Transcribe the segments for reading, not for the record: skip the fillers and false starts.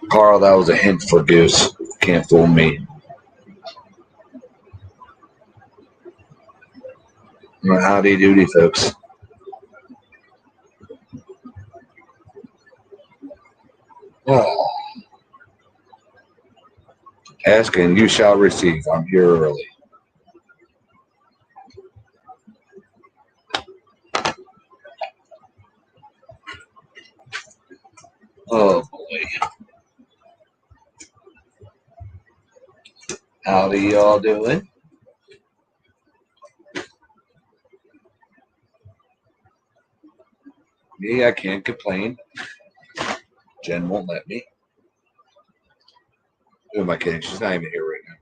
Carl, that was a hint for Goose. Can't fool me. Well, howdy doody, folks. Oh, ask and you shall receive. I'm here early. Oh boy. Howdy y'all doing? Me, I can't complain. Jen won't let me. Who am I kidding? She's not even here right now.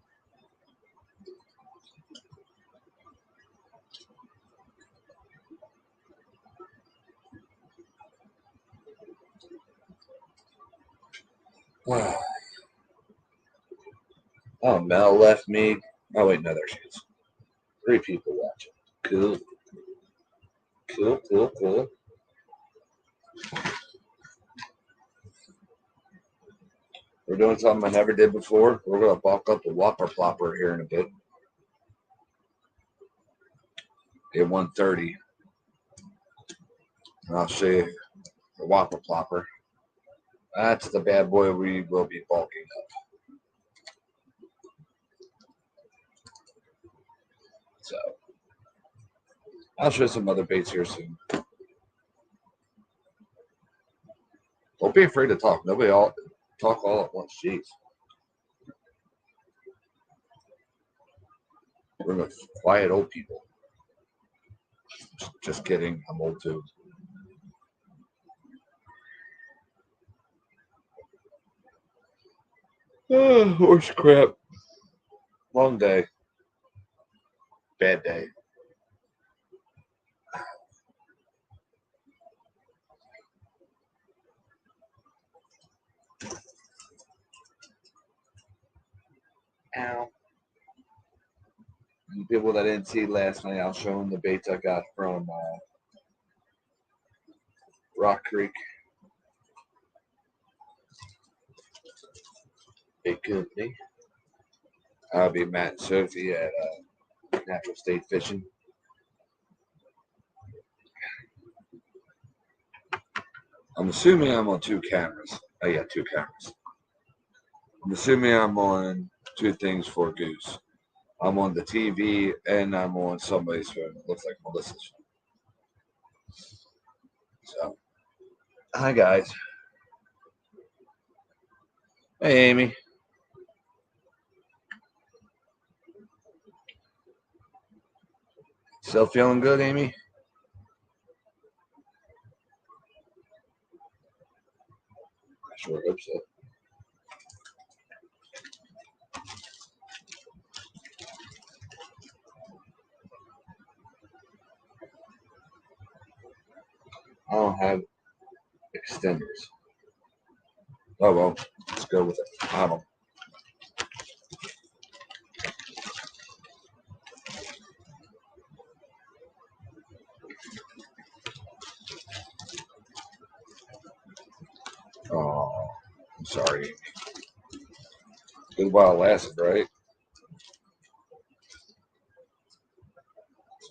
Oh, Mel left me. Oh wait, no, there she is. 3 people watching. Cool. Cool, cool, cool. We're doing something I never did before. We're gonna bulk up the Whopper plopper here in a bit. At 1:30. And I'll show you the Whopper plopper. That's the bad boy we will be bulking up. So I'll show some other baits here soon. Don't be afraid to talk. Nobody all talk all at once. Jeez. We're the quiet old people. Just kidding. I'm old too. Oh, horse crap. Long day. Bad day. Ow. And people that didn't see last night, I'll show them the baits I got from Rock Creek. Big company. I'll be Matt and Sophie at Natural State Fishing. I'm assuming I'm on 2 cameras. Oh yeah, 2 cameras. I'm assuming I'm on 2 things for Goose. I'm on the TV and I'm on somebody's phone. It looks like Melissa's phone. So, hi guys. Hey Amy. Still feeling good, Amy? I sure hope so. I don't have extenders. Oh well, let's go with it. I don't. Oh, I'm sorry. Good while it lasted, right?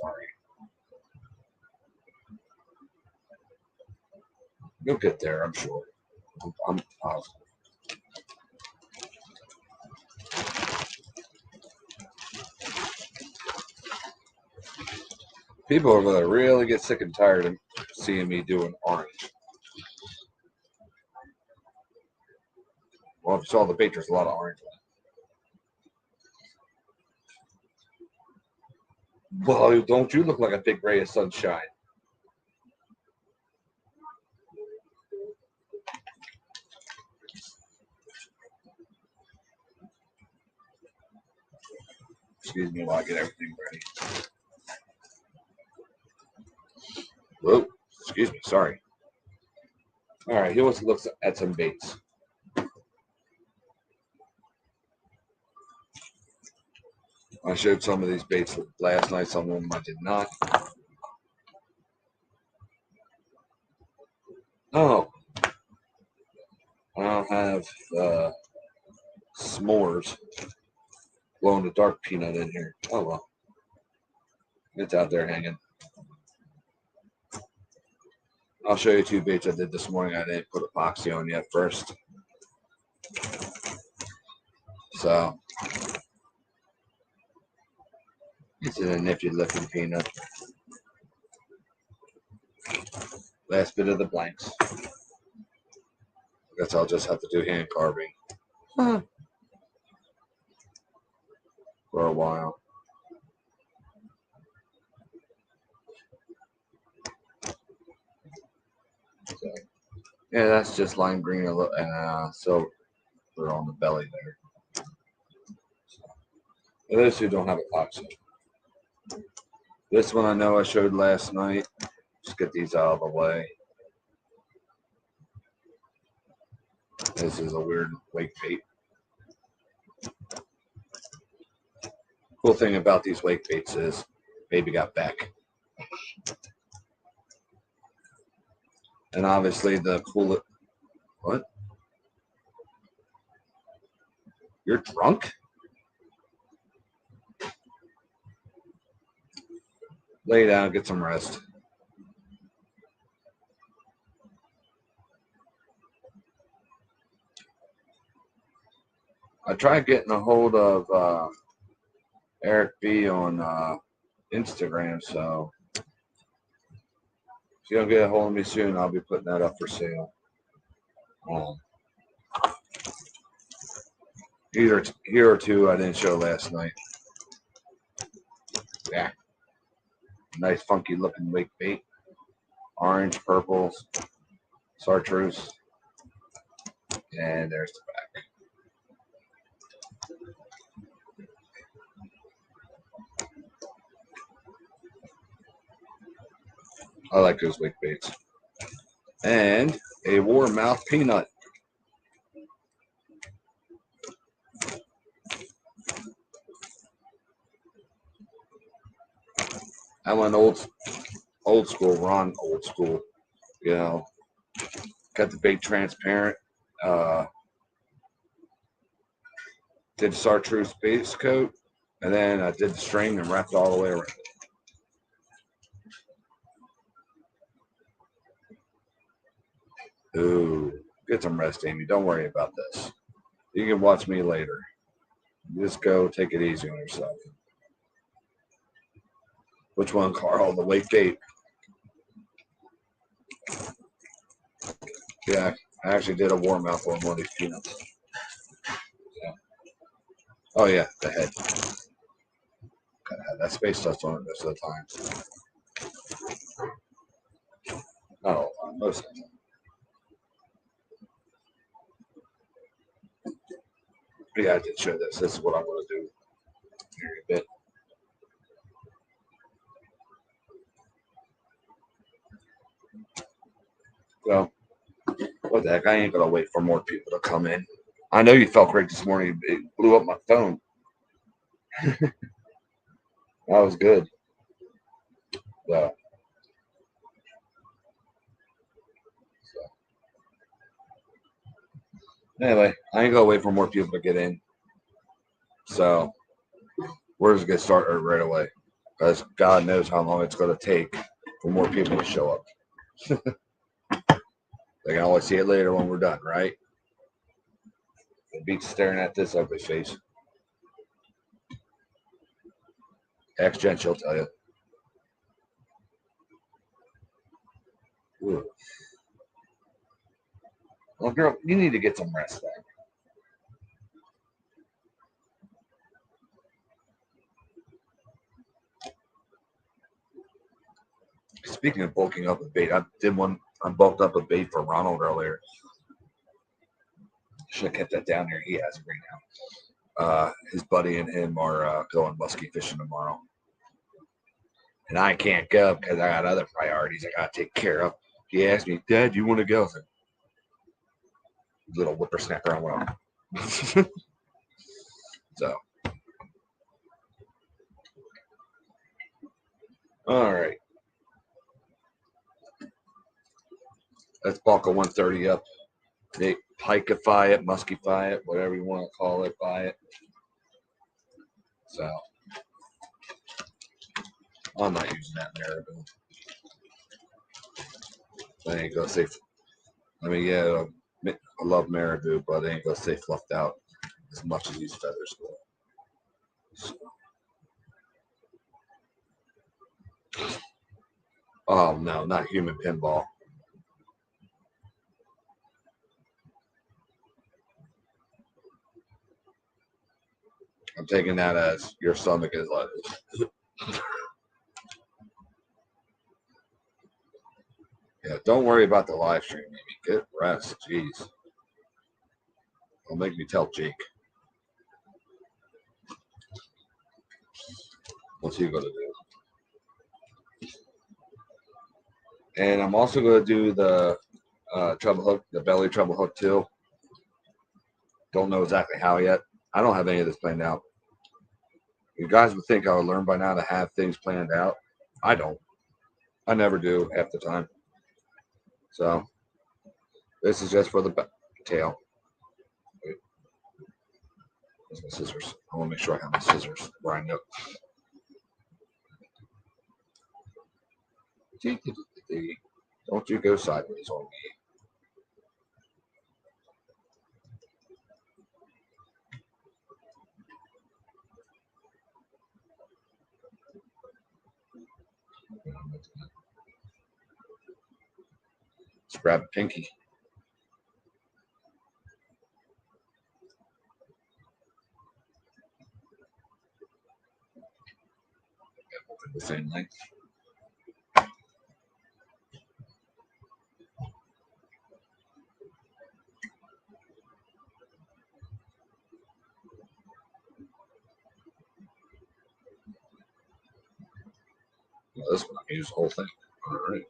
Sorry. You'll get there, I'm sure. I'm positive. People are going to really get sick and tired of seeing me doing orange. Well, if you saw the bait, there's a lot of orange on it. Well, don't you look like a big ray of sunshine? Excuse me while I get everything ready. Whoa, excuse me, sorry. All right, he wants to look at some baits. I showed some of these baits last night, some of them I did not. Oh, don't have s'mores glow in the dark peanut in here. Oh well, it's out there hanging. I'll show you 2 baits I did this morning. I didn't put epoxy on yet first. So it's a nifty looking peanut. Last bit of the blanks. I guess I'll just have to do hand carving for a while. So, yeah, that's just lime green and silver on the belly there. For those who don't have epoxy. This one I know I showed last night. Just get these out of the way. This is a weird wake bait. Cool thing about these wake baits is baby got back. And obviously the cool. What? You're drunk? Lay down, get some rest. I tried getting a hold of Eric B on Instagram, so if you don't get a hold of me soon, I'll be putting that up for sale. Either here or 2 I didn't show last night. Yeah. Nice funky looking wake bait. Orange, purple, chartreuse. And there's the back. I like those wake baits. And a warmouth peanut. I went old school, Ron old school. You know, got the bait transparent. Did chartreuse base coat, and then I did the string and wrapped it all the way around. Ooh, get some rest, Amy. Don't worry about this. You can watch me later. Just go take it easy on yourself. Which one, Carl? The wake bait. Yeah, I actually did a warmouth on one of these peanuts. Yeah. Oh yeah, the head. Gotta have that space dust on it most of the time. Not all the time, most of the time. But yeah, I did show this. This is what I'm going to do here in a bit. Well, what the heck? I ain't going to wait for more people to come in. I know you felt great this morning. It blew up my phone. That was good. So, anyway, I ain't going to wait for more people to get in. So we're just going to start right away. Because God knows how long it's going to take for more people to show up. They can always see it later when we're done, right? The beat's staring at this ugly face. Ask Jen, she'll tell you. Ooh. Well, girl, you need to get some rest back. Speaking of bulking up a bait, I bulked up a bait for Ronald earlier. Should have kept that down here. He has it right now. His buddy and him are going muskie fishing tomorrow. And I can't go because I got other priorities I got to take care of. He asked me, Dad, you want to go? I said, little whippersnapper, I went on. So. All right. Let's bulk a 130 up. They pikify it, muskify it, whatever you want to call it, buy it. So I'm not using that marabou. I ain't gonna say. I mean, yeah, I love marabou, but I ain't gonna say fluffed out as much as these feathers go. So, oh no, not human pinball. I'm taking that as your stomach is like. Yeah, don't worry about the live stream, Amy. Get rest. Jeez. Don't make me tell Jake. What's he gonna do? And I'm also gonna do the treble hook, the belly treble hook too. Don't know exactly how yet. I don't have any of this planned out. You guys would think I would learn by now to have things planned out. I don't. I never do half the time. So this is just for the tail. Wait, where's my scissors? I want to make sure I have my scissors where I know. Don't you go sideways on me. Let's grab a pinky. The same length. Well, this one I can use the whole thing. All right.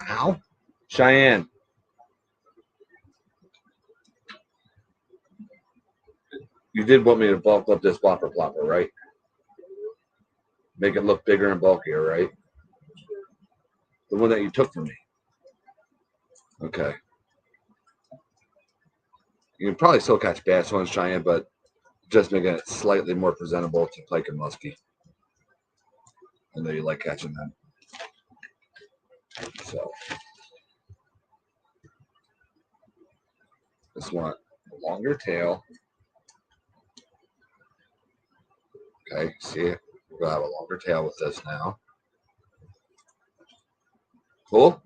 Ow. Cheyenne. You did want me to bulk up this plopper, right? Make it look bigger and bulkier, right? The one that you took from me. Okay. You can probably still catch bass ones, Cheyenne, but just making it slightly more presentable to pike and muskie. I know you like catching them. So just want a longer tail. Okay, see, we're gonna have a longer tail with this now. Cool.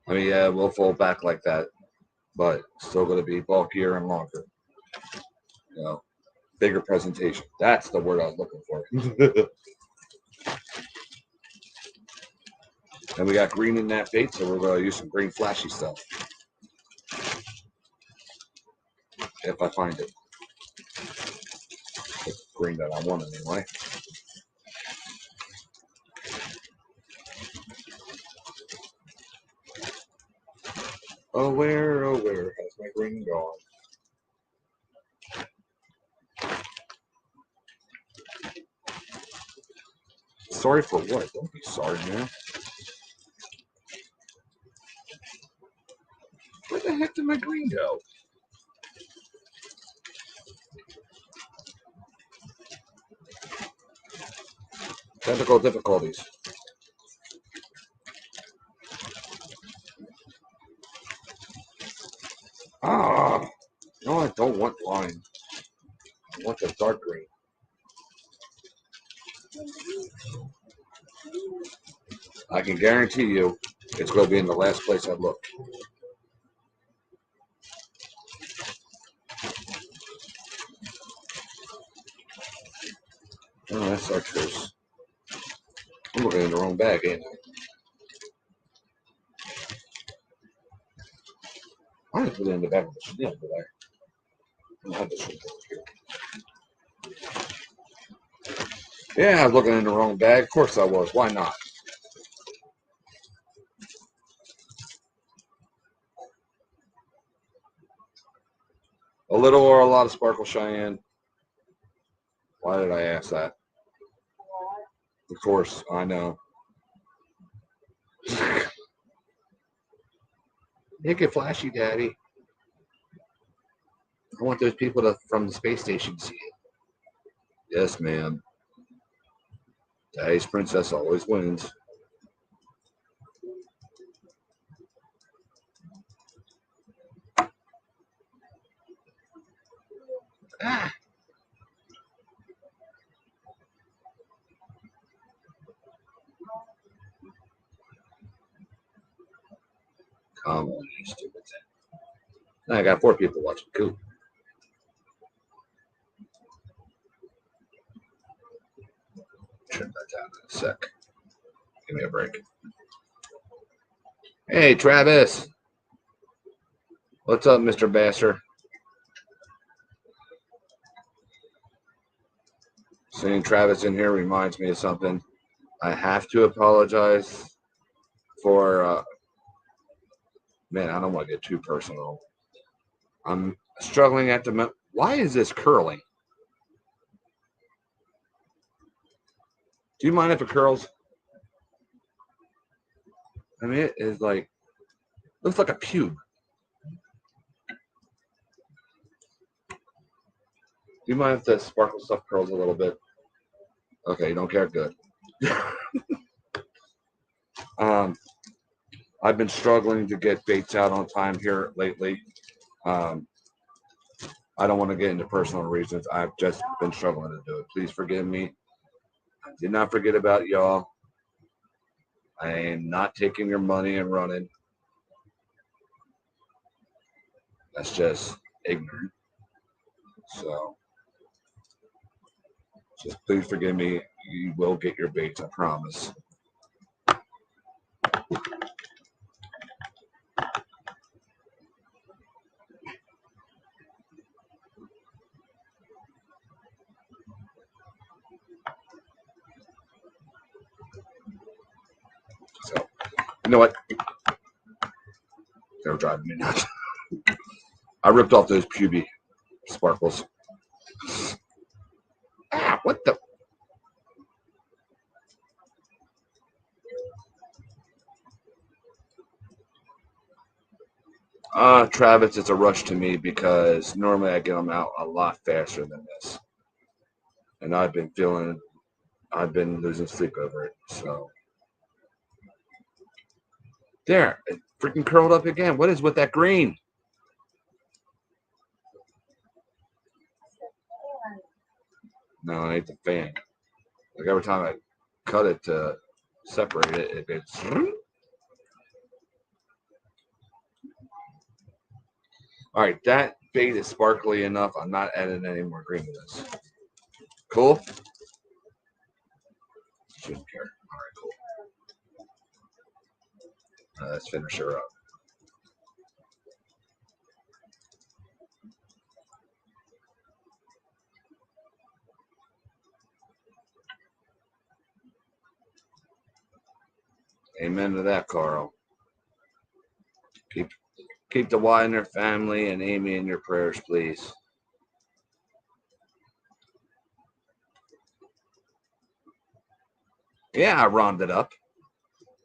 I mean, yeah, we'll fold back like that, but still gonna be bulkier and longer. You know, bigger presentation. That's the word I was looking for. And we got green in that bait, so we're gonna use some green flashy stuff. If I find it. The green that I want anyway. Oh, where has my green gone? Sorry for what? Don't be sorry, man. Where the heck did my green go? Technical difficulties. Ah, no, I don't want lime. I want the dark green. I can guarantee you it's going to be in the last place I look. Oh, that's chartreuse. I'm looking in the wrong bag, ain't I? I didn't put it in the back of the Chanel, did I? I don't have the Chanel here. Yeah, I was looking in the wrong bag. Of course I was. Why not? A little or a lot of sparkle, Cheyenne? Why did I ask that? Of course, I know. Make it flashy, Daddy. I want those people from the space station to see it. Yes, ma'am. Daddy's princess always wins. Ah. Come on, you stupid thing. I got 4 people watching. Cool. Turn that down in a sec. Give me a break. Hey, Travis. What's up, Mr. Basser? Seeing Travis in here reminds me of something. I have to apologize for, man, I don't want to get too personal. I'm struggling at the moment. Why is this curling? Do you mind if it curls? I mean, it is like, looks like a pube. Do you mind if the sparkle stuff curls a little bit? Okay, you don't care? Good. I've been struggling to get baits out on time here lately. Um, I don't want to get into personal reasons. I've just been struggling to do it. Please forgive me. I did not forget about y'all. I am not taking your money and running. That's just ignorant. So just please forgive me. You will get your baits, I promise. So you know what? They're driving me nuts. I ripped off those puby sparkles. Ah, what the? Travis, it's a rush to me because normally I get them out a lot faster than this. And I've been losing sleep over it. So, there, it freaking curled up again. What is with that green? No, I ain't the fan. Like every time I cut it to separate it, it gets. All right, that bait is sparkly enough. I'm not adding any more green to this. Cool? Shouldn't care. All right, cool. Let's finish her up. Amen to that, Carl. Keep keep the Y in their family and Amy in your prayers, please. Yeah, I rounded up.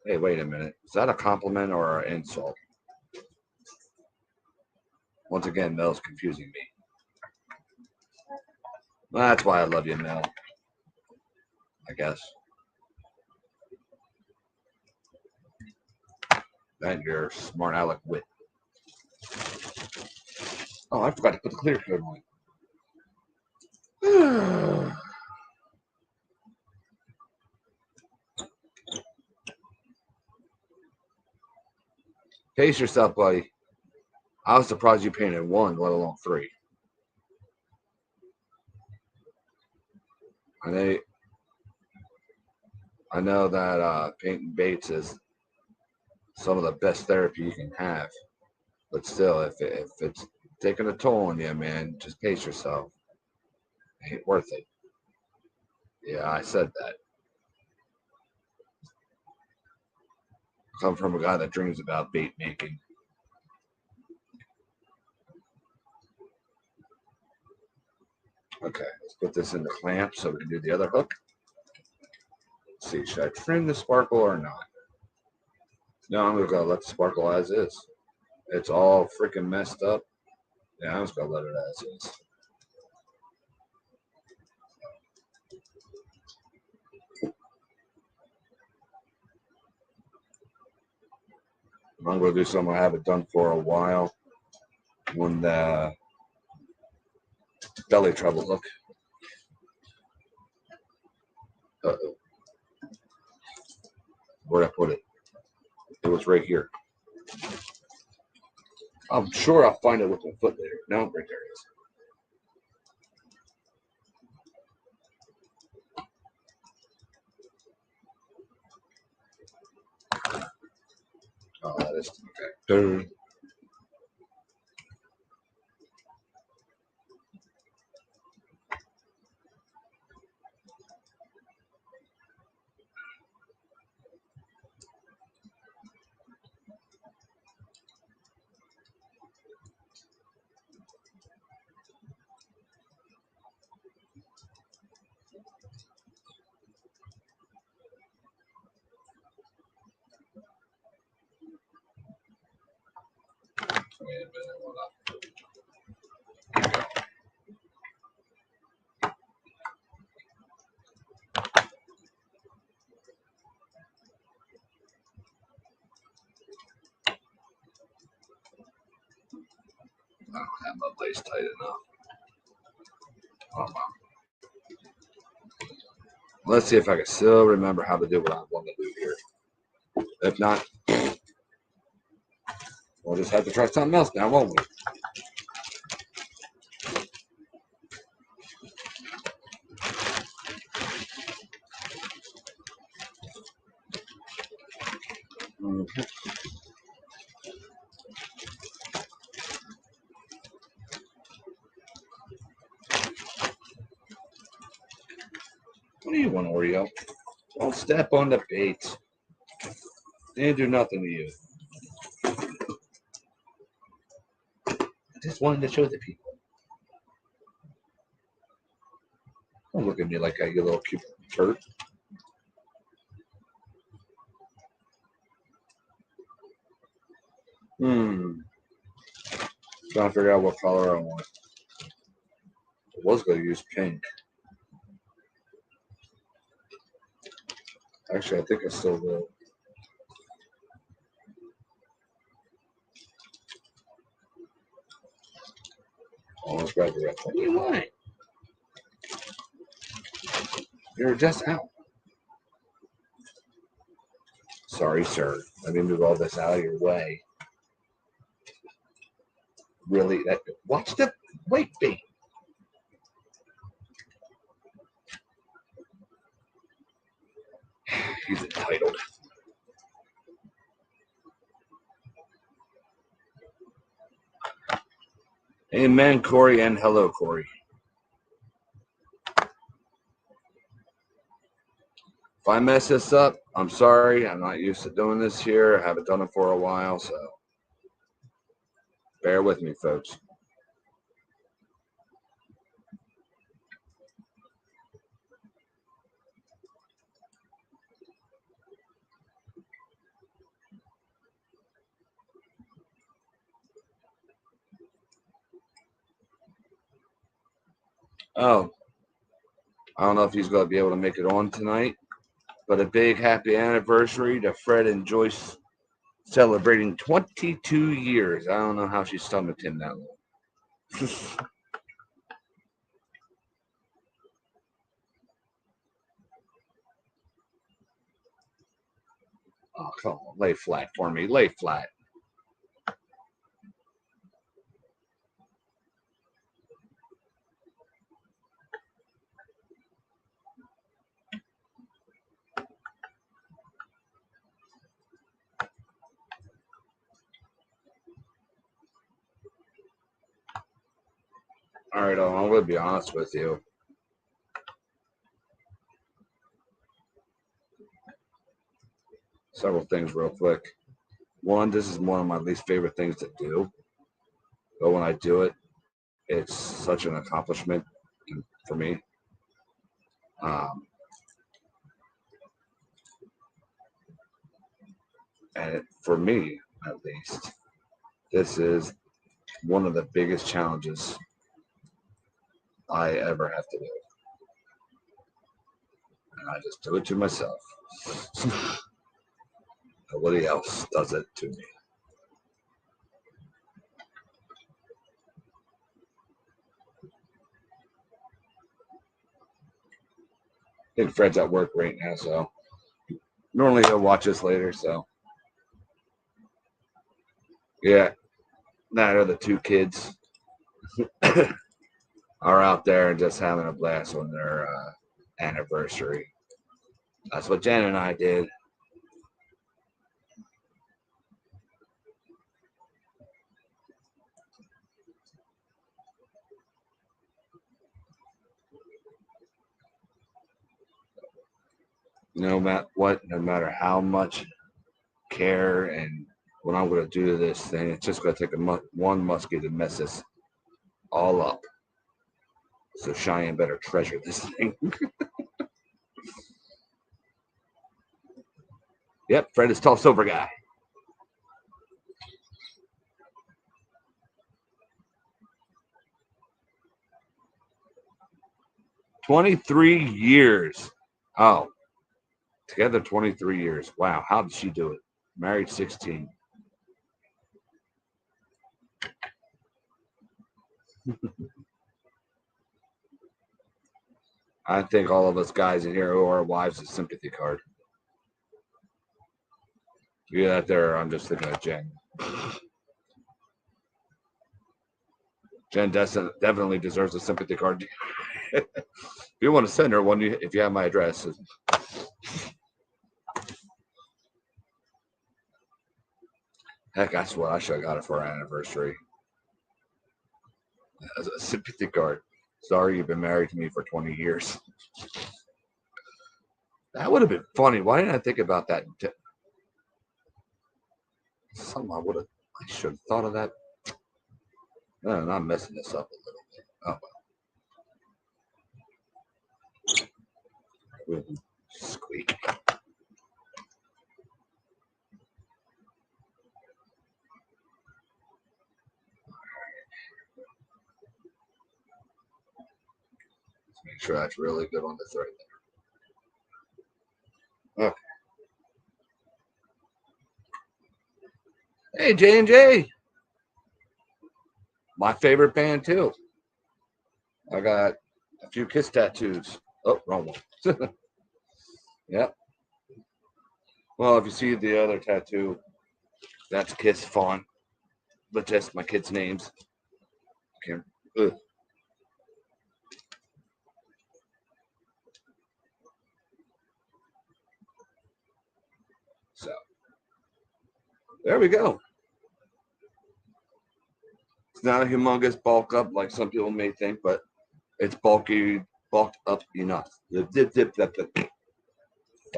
Hey, wait a minute. Is that a compliment or an insult? Once again, Mel's confusing me. Well, that's why I love you, Mel. I guess. And your smart aleck wit. Oh, I forgot to put the clear coat on. Pace yourself, buddy. I was surprised you painted 1, let alone 3. I know, I know that painting baits is some of the best therapy you can have. But still, if it's taking a toll on you, man, just pace yourself. It ain't worth it. Yeah, I said that. Come from a guy that dreams about bait making. Okay, let's put this in the clamp so we can do the other hook. Let's see, should I trim the sparkle or not? No, I'm gonna let the sparkle as is. It's all freaking messed up. Yeah, I'm just gonna let it as is. I'm gonna do something I haven't done for a while. When the belly trouble hook. Uh-oh. Where'd I put it? It was right here. I'm sure I'll find it with my foot later. No, right there it is. Oh, that is okay. Wait a minute, hold on. I don't have my lace tight enough. Oh, wow. Let's see if I can still remember how to do what I want to do here. If not, we'll just have to try something else now, won't we? Mm-hmm. What do you want, Oreo? Don't step on the bait. They didn't do nothing to you. I just wanted to show the people. Don't look at me like that, you little cute turd. Trying to figure out what color I want. I was going to use pink. Actually, I think I still will. Oh, let's grab the red. What do you want? You're just out. Sorry, sir. Let me move all this out of your way. Really? Watch the weight bait. He's entitled. Amen, Corey, and hello, Corey. If I mess this up, I'm sorry. I'm not used to doing this here. I haven't done it for a while, so bear with me, folks. Oh, I don't know if he's going to be able to make it on tonight, but a big happy anniversary to Fred and Joyce celebrating 22 years. I don't know how she stomached him that long. Oh, come on. Lay flat for me. Lay flat. All right, I'm going to be honest with you. Several things real quick. One, this is one of my least favorite things to do. But when I do it, it's such an accomplishment. for me. And for me, at least, this is one of the biggest challenges I ever have to do. And I just do it to myself. Nobody else does it to me. I think Fred's at work right now, so normally he'll watch us later. So yeah, that are the two kids are out there and just having a blast on their anniversary. That's what Jen and I did. No matter what, no matter how much care and what I'm going to do to this thing, it's just going to take one muskie to mess this all up. So Cheyenne better treasure this thing. Yep, Fred is tall silver guy. $23 years. Oh, together 23 years. Wow, how did she do it? Married 16. I think all of us guys in here who are wives a sympathy card. You that there, I'm just thinking of Jen. Jen definitely deserves a sympathy card. If you want to send her one, if you have my address. Heck, that's what I should have got her for our anniversary. As a sympathy card. Sorry you've been married to me for 20 years. That would have been funny. Why didn't I think about that? I should have thought of that. No, I'm messing this up a little bit. Oh well. Squeak. Let's make sure that's really good on the thread there. Okay. Hey, J&J. My favorite band, too. I got a few Kiss tattoos. Oh, wrong one. Yep. Well, if you see the other tattoo, that's Kiss font, but just my kids' names. Okay. Ugh. So, there we go. It's not a humongous bulk up like some people may think, but it's bulked up enough. Dip, if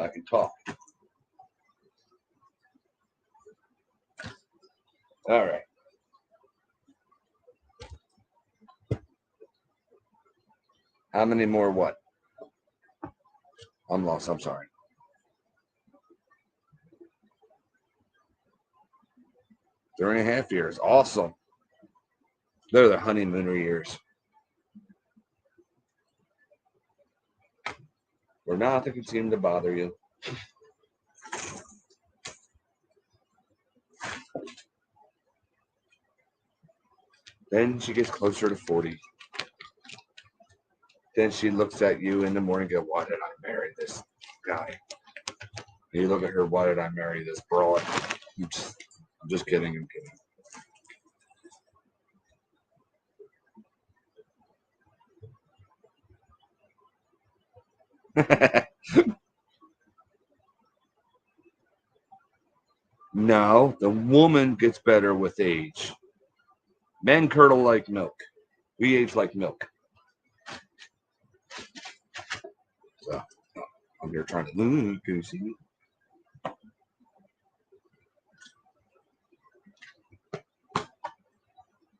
I can talk. All right. How many more what? I'm lost. I'm sorry. 3.5 years. Awesome. They're the honeymooner years. Where nothing can seem to bother you. Then she gets closer to 40. Then she looks at you in the morning and go, why did I marry this guy? And you look at her, why did I marry this broad? I'm just kidding. I'm kidding. No, the woman gets better with age. Men curdle like milk. We age like milk. So I'm here trying to. Can you see me?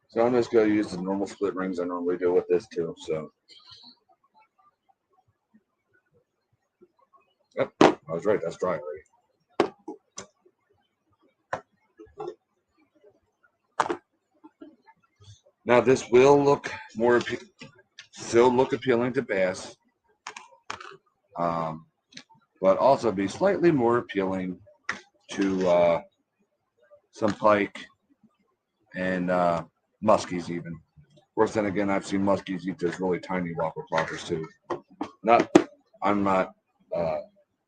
So I'm just going to use the normal split rings I normally do with this too. So Yep, I was right. That's dry already. Now this will look more, still look appealing to bass, but also be slightly more appealing to some pike and muskies even. Of course, then again, I've seen muskies eat those really tiny whopper ploppers too. I'm not,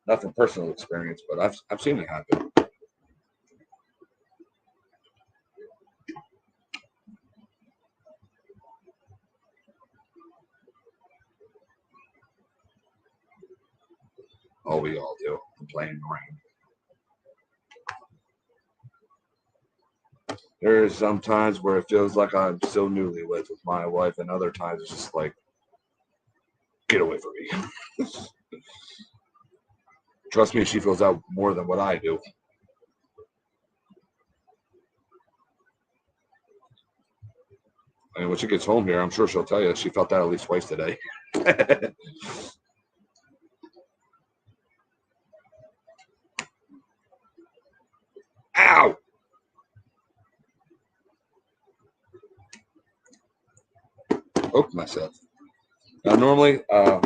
not from personal experience, but I've seen it happen. Oh, we all do. Complain rain. There's some times where it feels like I'm so newlyweds with my wife, and other times it's just like, get away from me. Trust me, she feels out more than what I do. I mean, when she gets home here, I'm sure she'll tell you she felt that at least twice today. Ow! Hooked myself. Now, normally,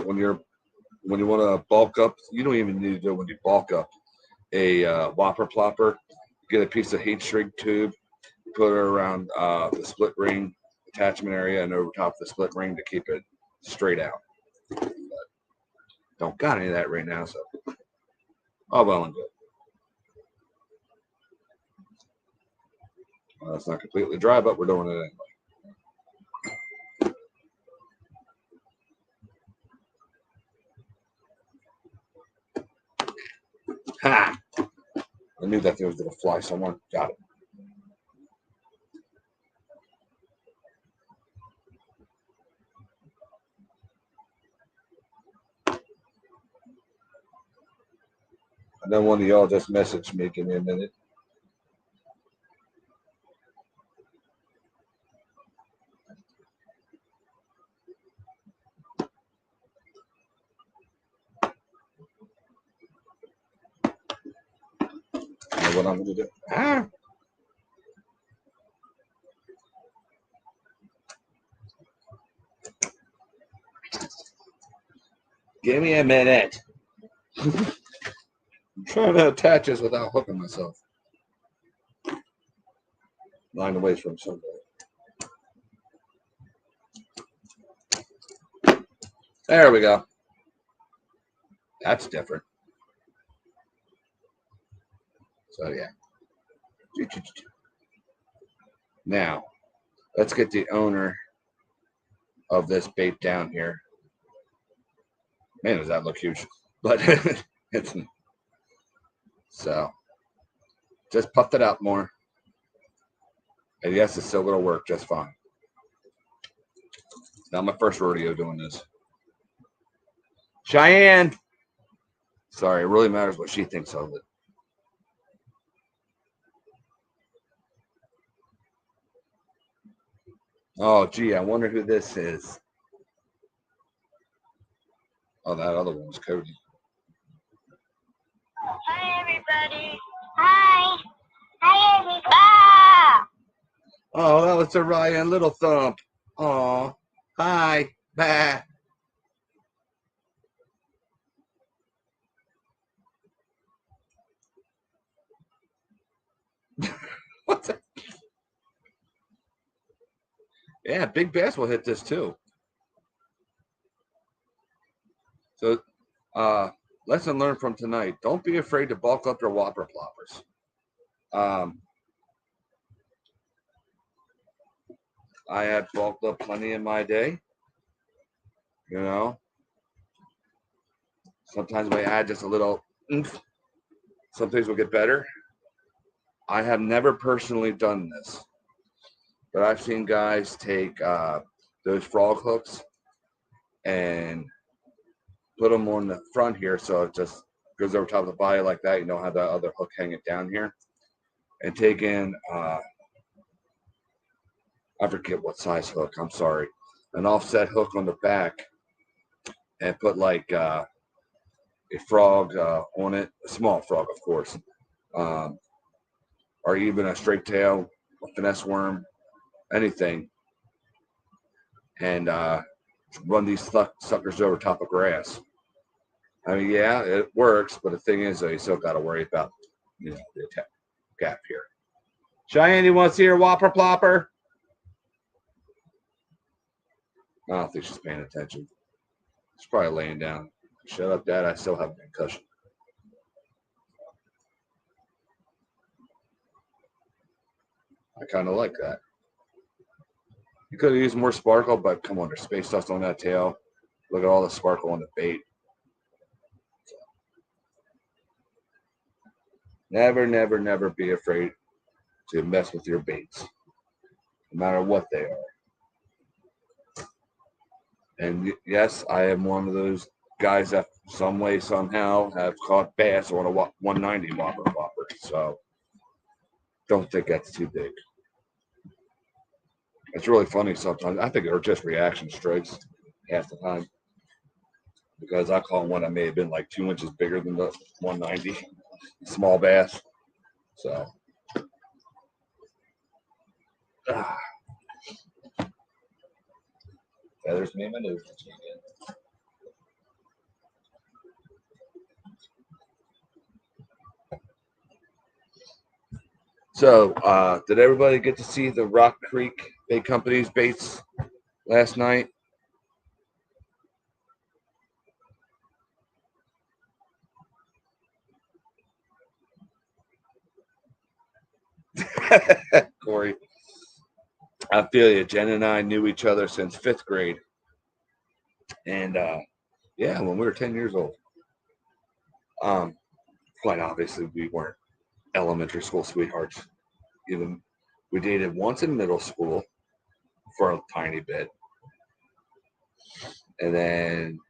when you want to bulk up, you don't even need to do it when you bulk up a whopper plopper. Get a piece of heat shrink tube, put it around the split ring attachment area and over top of the split ring to keep it straight out. But don't got any of that right now, so all well and good. Well, it's not completely dry, but we're doing it anyway. Ha! I knew that thing was going to fly somewhere. Got it. And then one of y'all just messaged me. Give me a minute. I know what I'm going to do. Ah! Give me a minute. I'm trying to attach this without hooking myself. Line away from somebody. There we go. That's different. So yeah. Now, let's get the owner of this bait down here. Man, does that look huge. But it's so just puffed it out more. And yes, it's still gonna work just fine. It's not my first rodeo doing this. Cheyenne. Sorry, it really matters what she thinks of it. Oh, gee, I wonder who this is. Oh, that other one was Cody. Hi, everybody. Hi. Hi, everybody. Oh, that was Ryan Little Thump. Oh, hi. Bah. What's that? Yeah, Big Bass will hit this too. So, lesson learned from tonight: don't be afraid to bulk up your whopper ploppers. Um, I have bulked up plenty in my day. You know, sometimes we add just a little oomph. Some things will get better. I have never personally done this, but I've seen guys take those frog hooks and put them on the front here, so it just goes over top of the body like that. You don't have that other hook hanging down here, and take in I forget what size hook. I'm sorry, an offset hook on the back, and put like a frog on it, a small frog, of course, um, or even a straight tail, a finesse worm, anything, and run these suckers over top of grass. I mean, yeah, it works, but the thing is, you still got to worry about, the attack gap here. Cheyenne, you want to see her whopper plopper? I don't think she's paying attention. She's probably laying down. Shut up, Dad. I still have a concussion. I kind of like that. You could have used more sparkle, but come on, there's space dust on that tail. Look at all the sparkle on the bait. Never, never, never be afraid to mess with your baits, no matter what they are. And yes, I am one of those guys that some way, somehow have caught bass on a 190 whopper. So don't think that's too big. It's really funny sometimes. I think they're just reaction strikes half the time. Because I caught one that may have been like 2 inches bigger than the 190 small bass. So there's me maneuvering again. So, did everybody get to see the Rock Creek Bait Company's baits last night? Corey, I feel you. Jen and I knew each other since 5th grade. And yeah, when we were 10 years old. Quite obviously, we weren't elementary school sweethearts. Even we dated once in middle school for a tiny bit. And then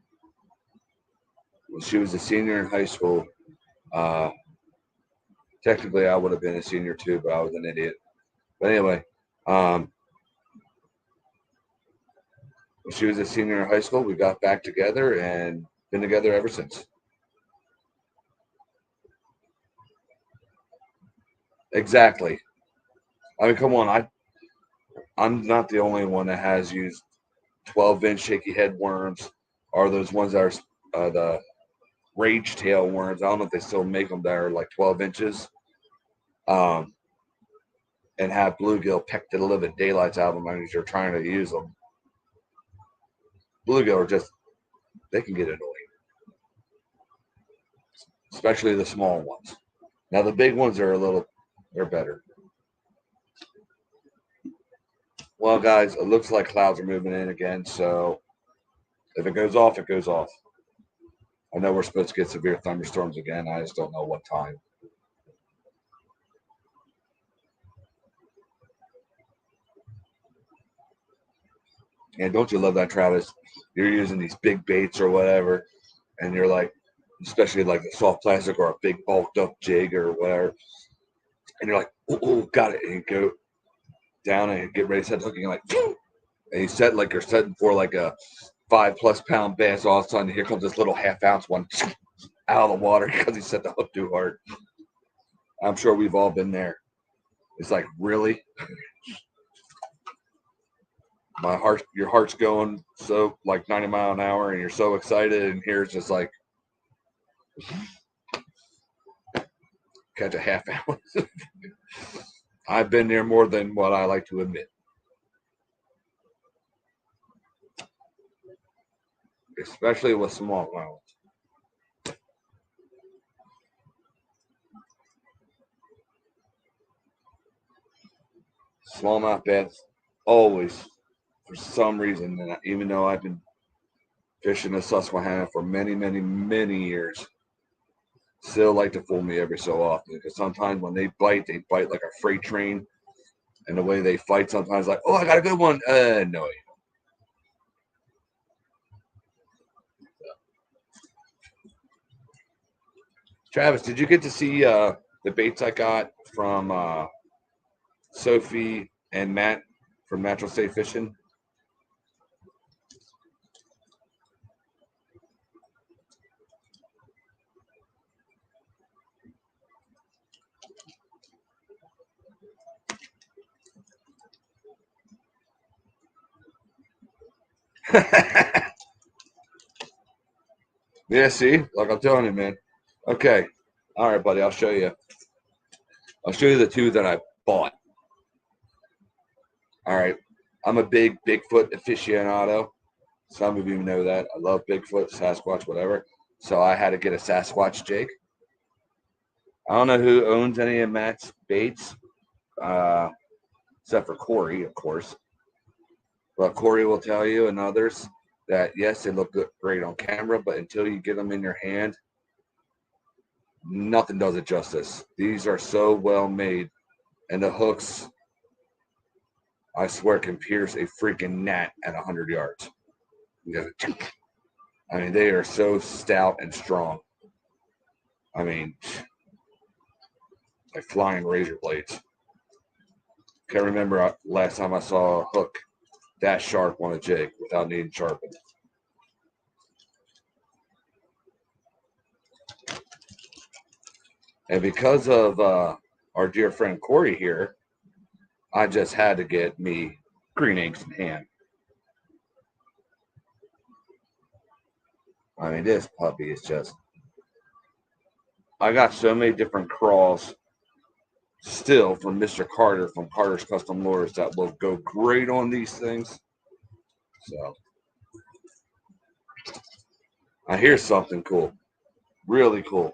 when she was a senior in high school, technically I would have been a senior too, but I was an idiot. But anyway, when she was a senior in high school, we got back together and been together ever since. Exactly. I mean, come on, I'm not the only one that has used 12-inch shaky head worms, or those ones that are the rage tail worms. I don't know if they still make them that are like 12 inches. And have bluegill peck the living daylights out of them as you're trying to use them. Bluegill are just, they can get annoying, especially the small ones. Now the big ones are they're better. Well, guys, it looks like clouds are moving in again, so if it goes off, it goes off. I know we're supposed to get severe thunderstorms again. I just don't know what time. And don't you love that, Travis? You're using these big baits or whatever, and you're like, especially like the soft plastic or a big bulked up jig or whatever, and you're like, oh, got it. And you go down and get ready to set the hook, and you're like, phew! And you set like you're setting for like a 5+ pound bass. All of a sudden, here comes this little half-ounce one out of the water because he set the hook too hard. I'm sure we've all been there. It's like, really? Your heart's going so like 90 miles an hour, and you're so excited, and here's just like catch a half ounce. I've been there more than what I like to admit. Especially with small ones. Smallmouth bass always, for some reason, and even though I've been fishing the Susquehanna for many, many, many years, still like to fool me every so often, because sometimes when they bite like a freight train, and the way they fight sometimes, like, oh, I got a good one. No. Travis, did you get to see the baits I got from Sophie and Matt from Natural State Fishing? Yeah, see? Like I'm telling you, man. Okay. All right, buddy. I'll show you. I'll show you the two that I bought. All right. I'm a big Bigfoot aficionado. Some of you know that. I love Bigfoot, Sasquatch, whatever. So I had to get a Sasquatch jig. I don't know who owns any of Matt's baits, except for Corey, of course. But Corey will tell you and others that, yes, they look good, great on camera, but until you get them in your hand, nothing does it justice. These are so well made. And the hooks, I swear, can pierce a freaking gnat at 100 yards. I mean, they are so stout and strong. I mean, like flying razor blades. Can't remember last time I saw a hook that sharp on a jig without needing sharpened. And because of our dear friend Corey here, I just had to get me green inks in hand. I mean, this puppy is just. I got so many different crawls still from Mr. Carter from Carter's Custom Lures that will go great on these things. So, I hear something cool, really cool.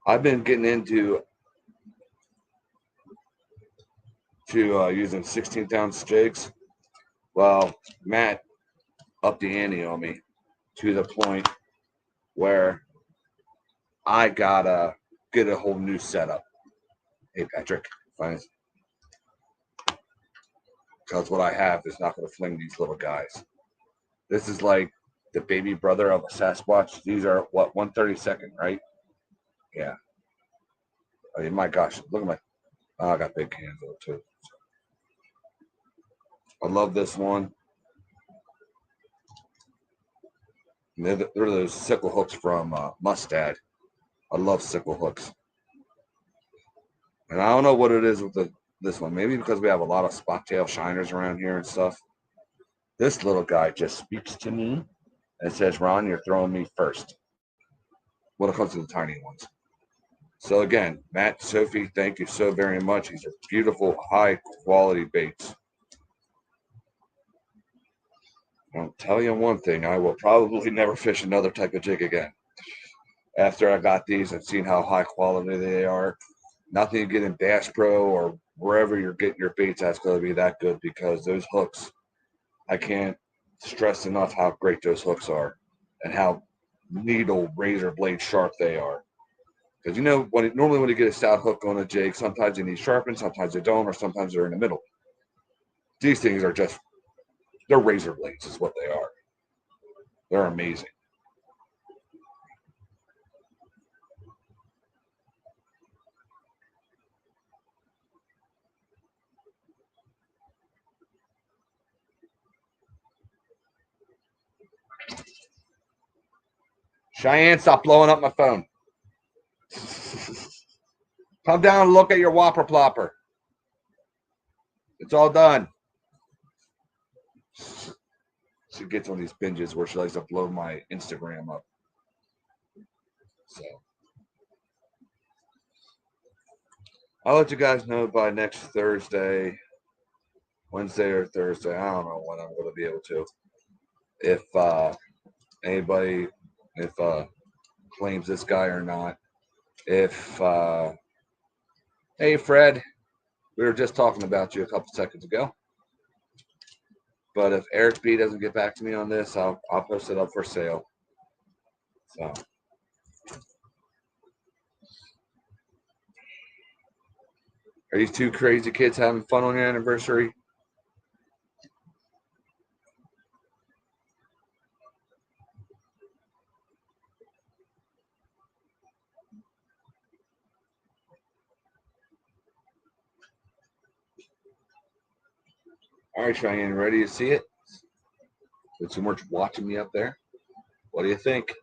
I've been getting into using 16th ounce jigs. Well, Matt upped the ante on me to the point where I gotta get a whole new setup. Hey, Patrick, fine. Because what I have is not going to fling these little guys. This is like the baby brother of a Sasquatch. These are what 1/32, right? Yeah. I mean, my gosh, look at my. Oh, I got big hands though too. I love this one. They're those sickle hooks from Mustad. I love sickle hooks, and I don't know what it is with this one. Maybe because we have a lot of spot tail shiners around here and stuff. This little guy just speaks to me and says, "Ron, you're throwing me first." When it comes to the tiny ones. So again, Matt, Sophie, thank you so very much. These are beautiful, high quality baits. I'll tell you one thing, I will probably never fish another type of jig again. After I got these and seen how high quality they are, nothing you get in Bass Pro or wherever you're getting your baits at is going to be that good because those hooks, I can't stress enough how great those hooks are and how needle razor blade sharp they are. Because you know, normally when you get a stout hook on a jig, sometimes they need sharpened, sometimes they don't, or sometimes they're in the middle. These things are just, they're razor blades is what they are. They're amazing. Cheyenne, stop blowing up my phone. Come down and look at your Whopper Plopper. It's all done. She gets on these binges where she likes to blow my Instagram up. So I'll let you guys know by next Thursday, Wednesday or Thursday. I don't know when I'm going to be able to. If anybody, if claims this guy or not. If hey Fred, we were just talking about you a couple seconds ago. But if Eric B doesn't get back to me on this, I'll post it up for sale. So are these two crazy kids having fun on your anniversary? All right, Cheyenne, ready to see it? With too much watching me up there. What do you think?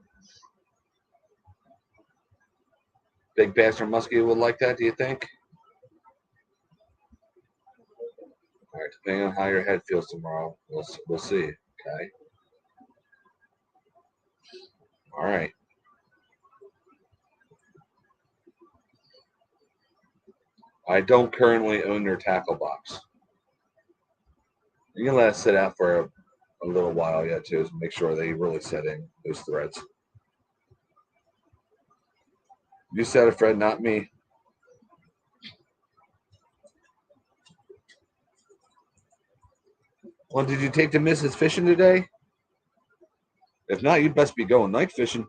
Big Bastard Muskie would like that, do you think? All right, depending on how your head feels tomorrow, we'll see. Okay. All right. I don't currently own their tackle box. You can let it sit out for a little while yet too, to make sure they really set in those threads. You said it, Fred, not me. Well, did you take the missus fishing today? If not, you best be going night fishing.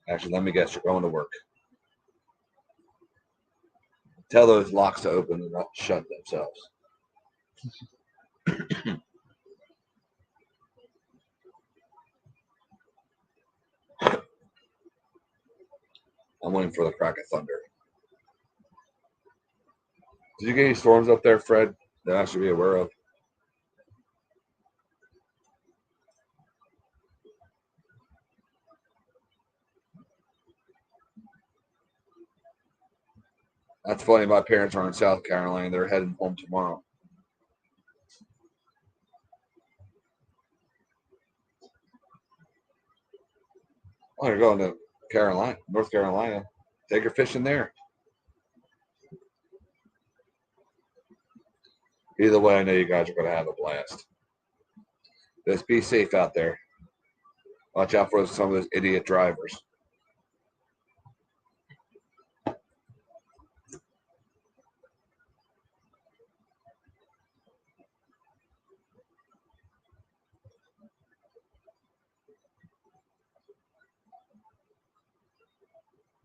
Actually, let me guess, you're going to work. Tell those locks to open and not shut themselves. I'm waiting for the crack of thunder. Did you get any storms up there, Fred, that I should be aware of? That's funny. My parents are in South Carolina. They're heading home tomorrow. Oh, you're going to Carolina, North Carolina. Take her fishing there. Either way, I know you guys are going to have a blast. Just be safe out there. Watch out for some of those idiot drivers.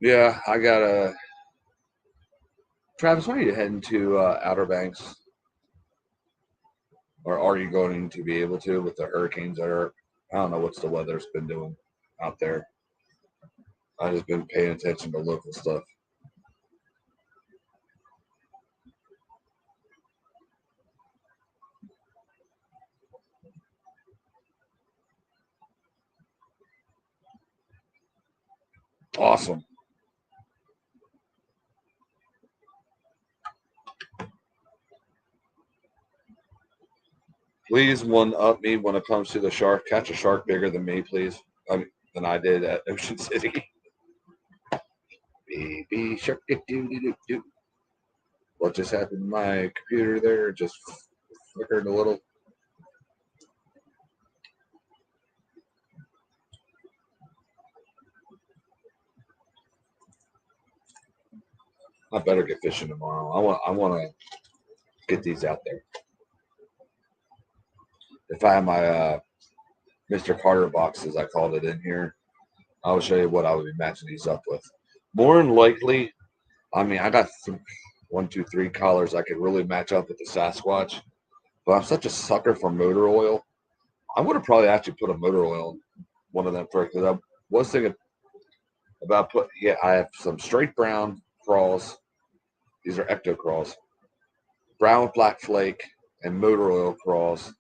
Yeah, I got a. Travis, when are you heading to Outer Banks? Or are you going to be able to with the hurricanes that are? I don't know what's the weather's been doing out there. I've just been paying attention to local stuff. Awesome. Please one up me when it comes to the shark. Catch a shark bigger than me, please. Than I did at Ocean City. Baby shark, do do do do. What just happened to my computer there? Just flickered a little. I better get fishing tomorrow. I want to get these out there. If I have my Mr. Carter boxes, I called it in here. I'll show you what I would be matching these up with. More than likely, I mean, I got 1, 2, 3 collars I could really match up with the Sasquatch, but I'm such a sucker for motor oil. I would have probably actually put a motor oil in one of them first because I was thinking about put. Yeah, I have some straight brown crawls. These are ecto crawls, brown with black flake, and motor oil crawls.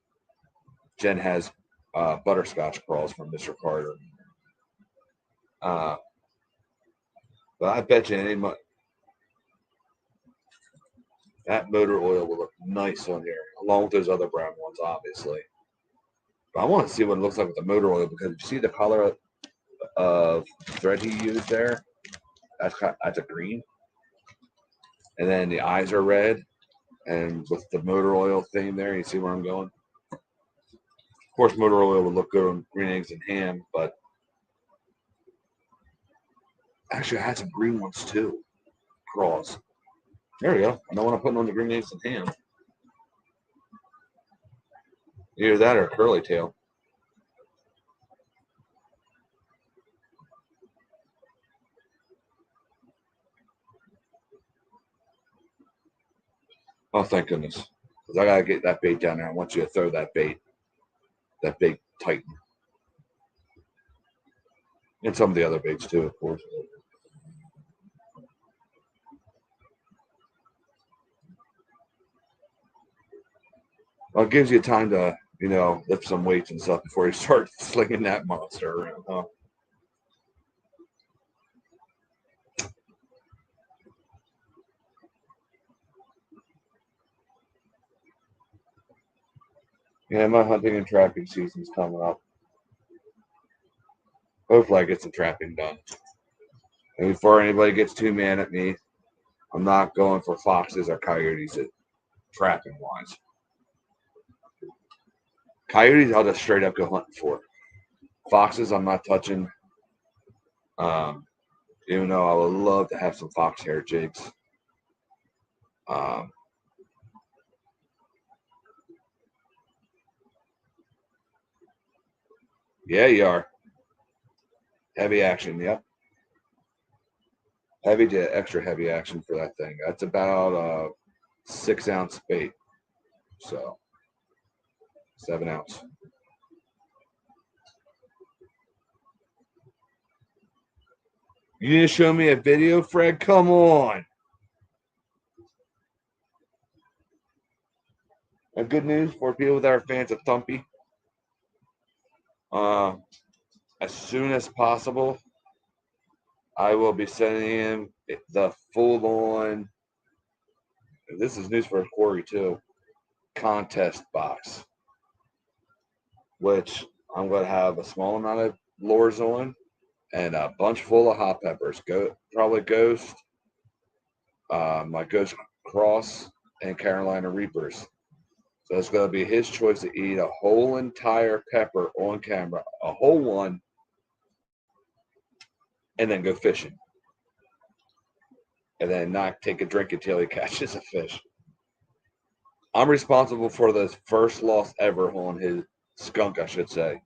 Jen has butterscotch crawls from Mr. Carter. Uh, but I bet you that motor oil will look nice on here, along with those other brown ones, obviously. But I want to see what it looks like with the motor oil because you see the color of thread he used there. That's a green, and then the eyes are red, and with the motor oil thing there, you see where I'm going. Of course, motor oil would look good on green eggs and ham, but actually, I had some green ones too. Crawls. There we go. I don't want to put on the green eggs and ham. Either that or curly tail. Oh, thank goodness. Because I got to get that bait down there. I want you to throw that bait, that big Titan. And some of the other baits too, of course. Well, it gives you time to, lift some weights and stuff before you start slinging that monster around, huh? Yeah, my hunting and trapping season's coming up. Hopefully I get some trapping done. And before anybody gets too mad at me, I'm not going for foxes or coyotes at trapping wise. Coyotes I'll just straight up go hunting for. Foxes I'm not touching. Um, even though I would love to have some fox hair jigs. Um, yeah, you are. Heavy action, yep. Extra heavy action for that thing. That's about a 6-ounce bait. So 7 ounce. You need to show me a video, Fred? Come on. And good news for people that are fans of Thumpy. Uh, as soon as possible, I will be sending him the full-on. This is news for Corey too. Contest box, which I'm going to have a small amount of lures on and a bunch full of hot peppers. Probably Ghost, my Ghost Cross, and Carolina Reapers. So it's going to be his choice to eat a whole entire pepper on camera, a whole one, and then go fishing. And then not take a drink until he catches a fish. I'm responsible for the first loss ever on his skunk, I should say,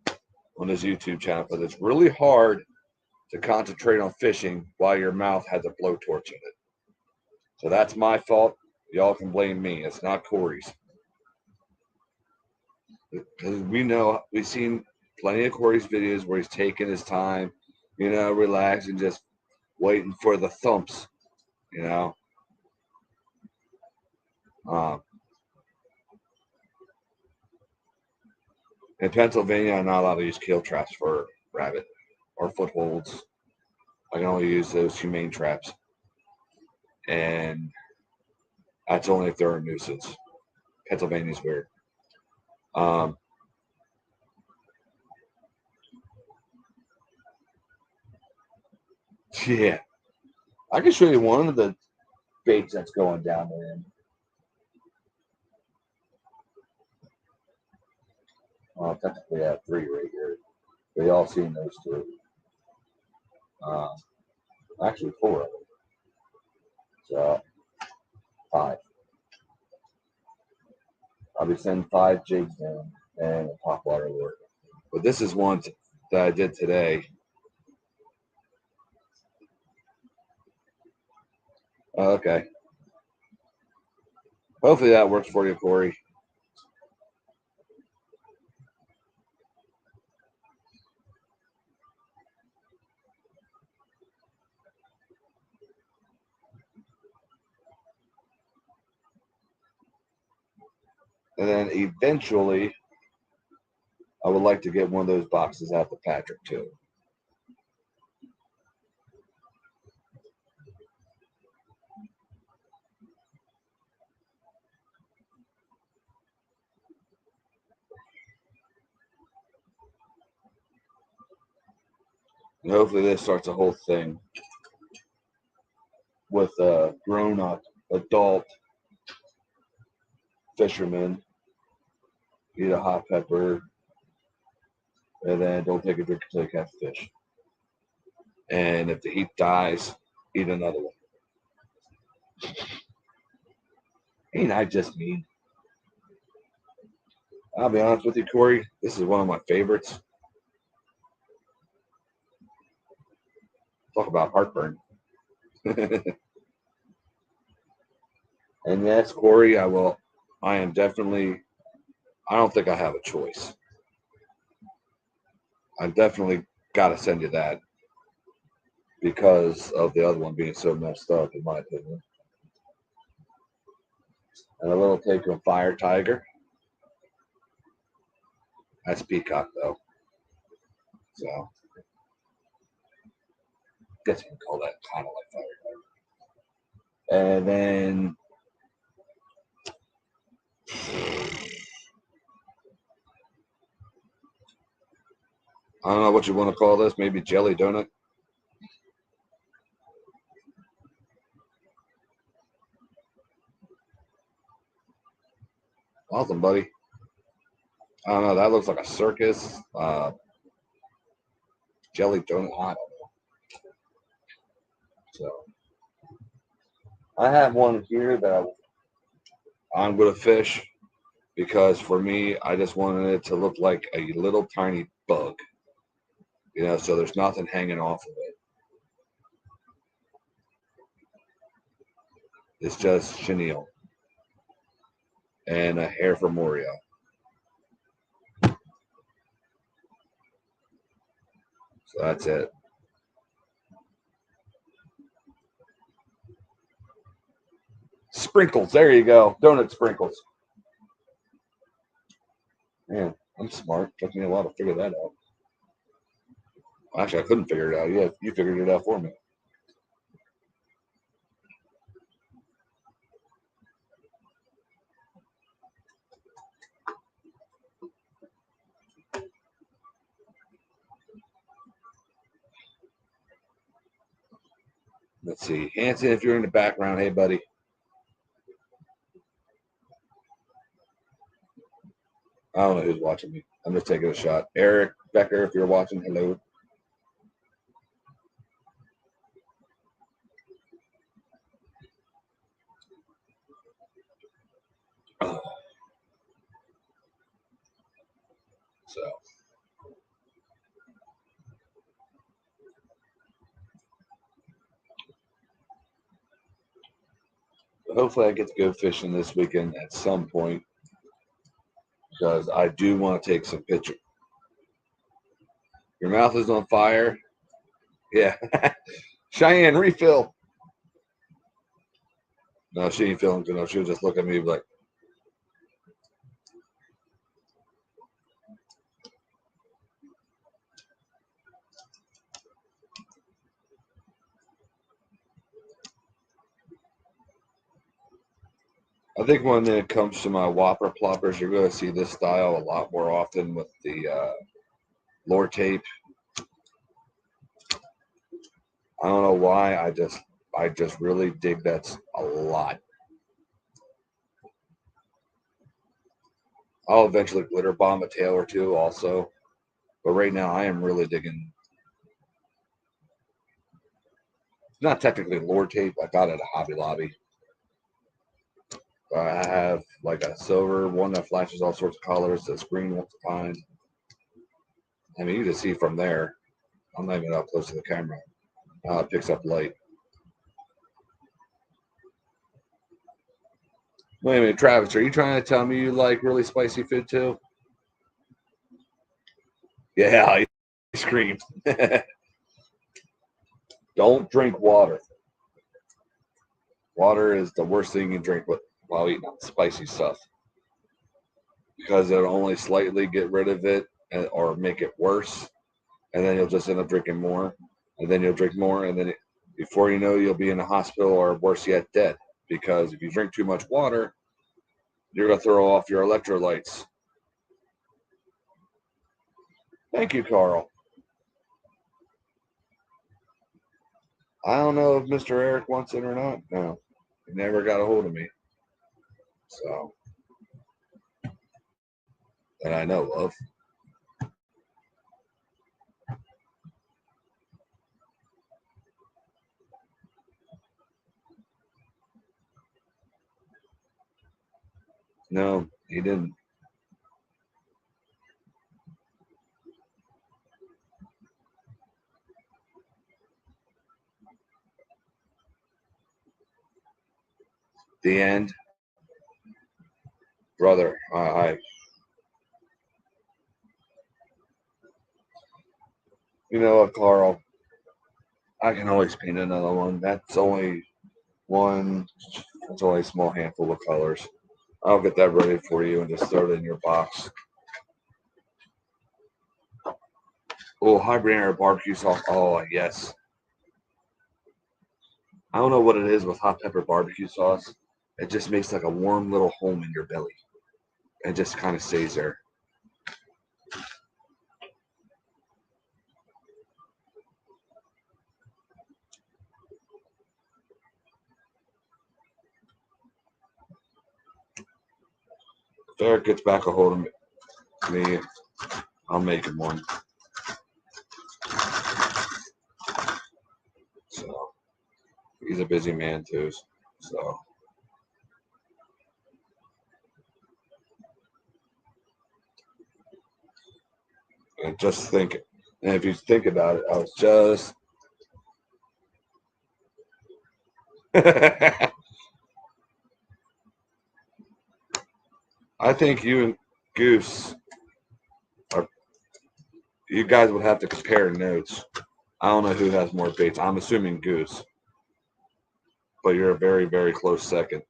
on his YouTube channel, because it's really hard to concentrate on fishing while your mouth has a blowtorch in it. So that's my fault. Y'all can blame me. It's not Corey's. Because we've seen plenty of Corey's videos where he's taking his time, relaxing, just waiting for the thumps, you know. Um, in Pennsylvania, I'm not allowed to use kill traps for rabbit or footholds. I can only use those humane traps. And that's only if they're a nuisance. Pennsylvania's weird. Um, yeah. I can show you one of the baits that's going down there. Well, technically I have 3 right here. We all seen those 2. Um, actually 4 of them. So 5. I'll be sending 5 jigs down and a top water lure. But this is one that I did today. Okay. Hopefully that works for you, Corey. And then eventually, I would like to get one of those boxes out to Patrick too. And hopefully this starts a whole thing with a grown-up adult fisherman. Eat a hot pepper, and then don't take a drink until you catch fish. And if the heat dies, eat another one. Ain't I just mean? I'll be honest with you, Corey. This is one of my favorites. Talk about heartburn. And yes, Corey, I am definitely, I don't think I have a choice. I definitely got to send you that because of the other one being so messed up, in my opinion. And a little take on Fire Tiger. That's Peacock, though. So, guess you can call that kind of like Fire Tiger. And then I don't know what you want to call this. Maybe jelly donut. Awesome, buddy. I don't know. That looks like a circus. Jelly donut. I don't know. So I have one here that I'm going to fish because for me, I just wanted it to look like a little tiny bug. You know, so there's nothing hanging off of it. It's just chenille and a hair from Moria. So that's it. Sprinkles. There you go. Donut sprinkles. Man, I'm smart. Took me a while to figure that out. Actually, I couldn't figure it out. Yeah, you figured it out for me. Let's see. Hanson, if you're in the background, hey, buddy. I don't know who's watching me. I'm just taking a shot. Eric Becker, if you're watching, hello. So hopefully I get to go fishing this weekend at some point because I do want to take some pictures. Your mouth is on fire. Yeah. Cheyenne, refill. No, she ain't feeling good enough. She'll just look at me like, I think when it comes to my Whopper ploppers, you're going to see this style a lot more often with the lure tape. I don't know why. I just really dig that a lot. I'll eventually glitter bomb a tail or two also, but right now I am really digging. It's not technically lure tape. I got it at a Hobby Lobby. I have like a silver one that flashes all sorts of colors. That's green one's kind. I mean, you can see from there. I'm not even up close to the camera. It picks up light. Wait a minute, Travis, are you trying to tell me you like really spicy food too? Yeah, he screamed. Don't drink water. Water is the worst thing you can drink while eating spicy stuff because it'll only slightly get rid of it or make it worse, and then you'll just end up drinking more, and then you'll drink more, and then before you know, you'll be in the hospital or worse yet, dead. Because if you drink too much water, you're gonna throw off your electrolytes. Thank you, Carl. I don't know if Mr. Eric wants it or not. No, he never got a hold of me. So that I know of. No, he didn't. The end, brother. You know what, Carl? I can always paint another one. That's only one. That's only a small handful of colors. I'll get that ready for you and just throw it in your box. Oh, habanero barbecue sauce. Oh, yes. I don't know what it is with hot pepper barbecue sauce. It just makes like a warm little home in your belly. It just kind of stays there. Eric gets back a hold of me. I'll make him one. So he's a busy man too. So and just think, and if you think about it, I was just. I think you and Goose are. You guys would have to compare notes. I don't know who has more baits. I'm assuming Goose, but you're a very, very close second.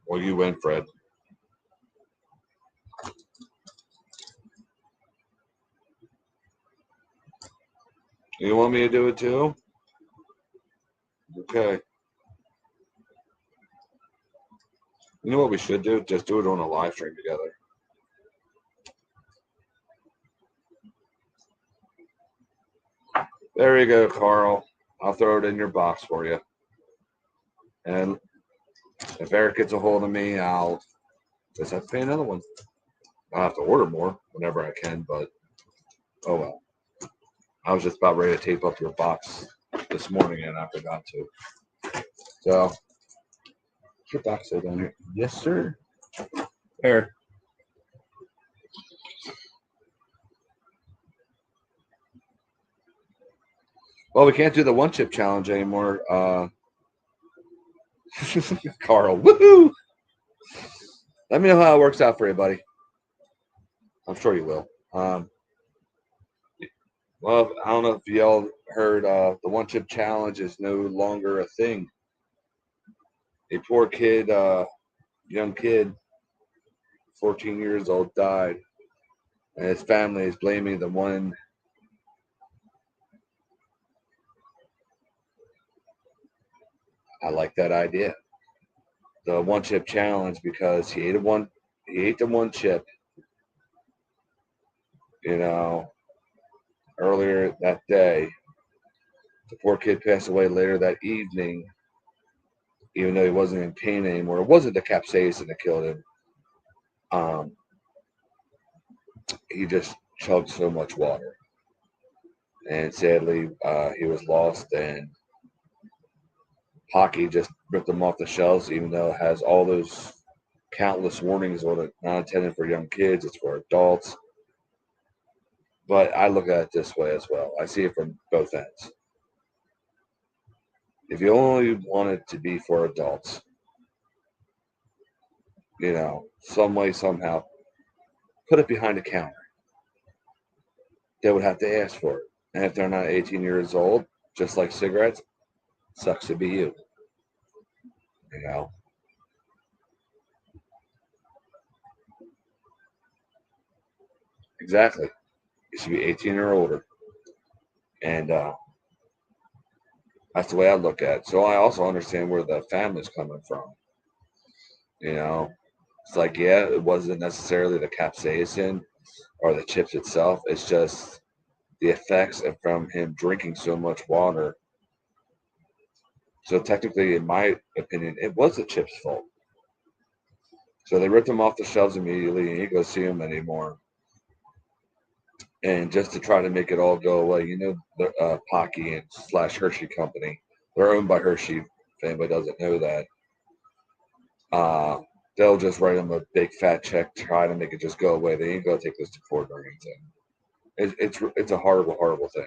Well, you win, Fred. You want me to do it too? Okay. You know what we should do? Just do it on a live stream together. There you go, Carl. I'll throw it in your box for you. And if Eric gets a hold of me, I'll just have to pay another one. I'll have to order more whenever I can, but oh well. I was just about ready to tape up your box this morning and I forgot to. So, your box is down here. Yes, sir. Here. Well, we can't do the one chip challenge anymore. Carl, woohoo! Let me know how it works out for you, buddy. I'm sure you will. Well, I don't know if y'all heard the one chip challenge is no longer a thing. A poor kid, young kid, 14 years old, died, and his family is blaming the one. I like that idea. The one chip challenge because he ate one. He ate the one chip. You know, earlier that day, the poor kid passed away later that evening, even though he wasn't in pain anymore. It wasn't the capsaicin that killed him. Um, he just chugged so much water, and sadly, he was lost. And hockey just ripped him off the shelves, even though it has all those countless warnings on it, not intended for young kids, it's for adults. But I look at it this way as well. I see it from both ends. If you only want it to be for adults, some way, somehow, put it behind a counter. They would have to ask for it. And if they're not 18 years old, just like cigarettes, sucks to be you. You know? Exactly. You should be 18 or older. And that's the way I look at it. So I also understand where the family's coming from. You know, it's like, yeah, it wasn't necessarily the capsaicin or the chips itself. It's just the effects of from him drinking so much water. So technically, in my opinion, it was the chips' fault. So they ripped him off the shelves immediately, and he goes see him anymore. And just to try to make it all go away, the Pocky and slash Hershey company, they're owned by Hershey. If anybody doesn't know that, uh, they'll just write him a big fat check, try to make it just go away. They ain't gonna take this to court or anything. It's a horrible, horrible thing.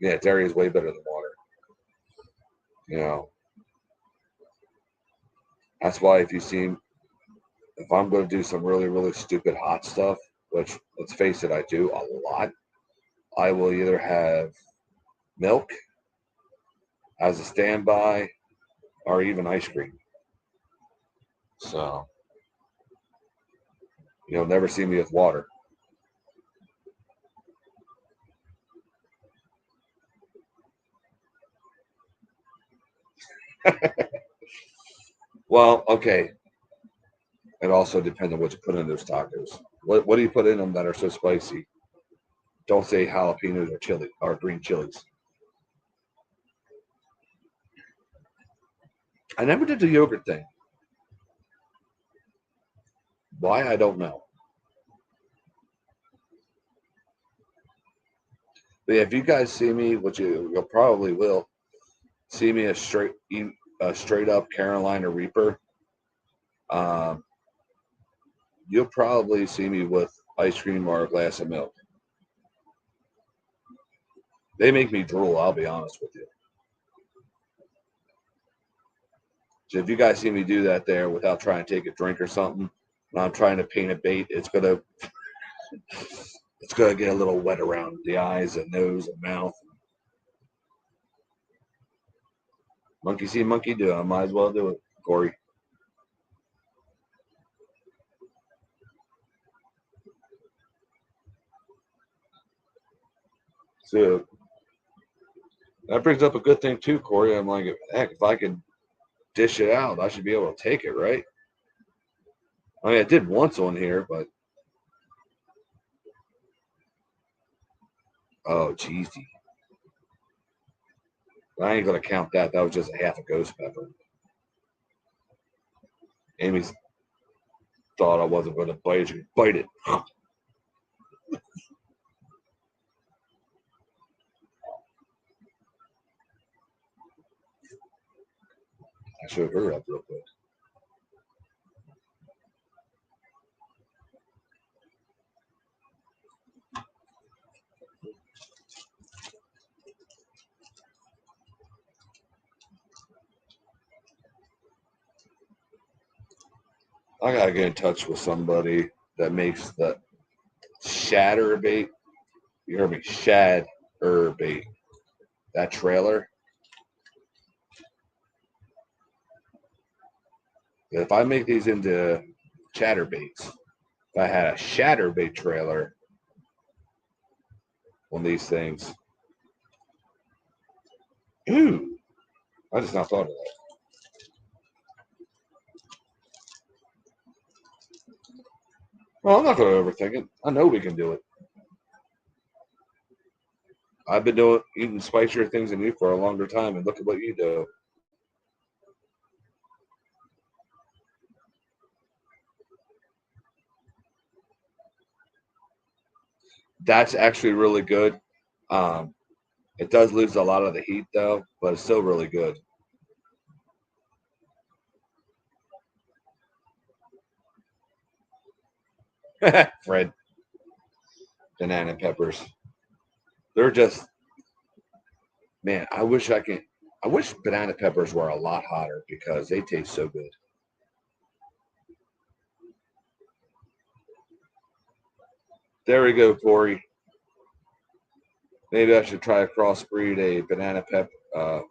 Yeah, dairy is way better than water. You know, that's why if I'm going to do some really, really stupid hot stuff, which let's face it, I do a lot, I will either have milk as a standby or even ice cream. So you'll never see me with water. Well, okay. It also depends on what you put in those tacos. What do you put in them that are so spicy? Don't say jalapenos or chili or green chilies. I never did the yogurt thing. Why, I don't know. But yeah, if you guys see me, which you'll probably will, see me eat a straight up Carolina Reaper, um, you'll probably see me with ice cream or a glass of milk. They make me drool, I'll be honest with you. So if you guys see me do that there without trying to take a drink or something, when I'm trying to paint a bait, it's gonna get a little wet around the eyes and nose and mouth. Monkey see, monkey do. I might as well do it, Corey. So that brings up a good thing too, Corey. I'm like, heck, if I can dish it out, I should be able to take it, right? I mean, I did once on here, but oh, cheesy. I ain't gonna count that. That was just a half a ghost pepper. Amy thought I wasn't gonna bite it. She could bite it. I showed her up real quick. I gotta get in touch with somebody that makes the shatter bait. You heard me, shad bait. That trailer. If I make these into chatterbaits, if I had a shatterbait trailer on these things, ooh, I just not thought of that. Well, I'm not going to overthink it. I know we can do it. I've been eating spicier things than you for a longer time, and look at what you do. That's actually really good. Um, it does lose a lot of the heat though, but it's still really good. Fred, banana peppers. They're just, man, I wish banana peppers were a lot hotter because they taste so good. There we go, Corey. Maybe I should try to crossbreed a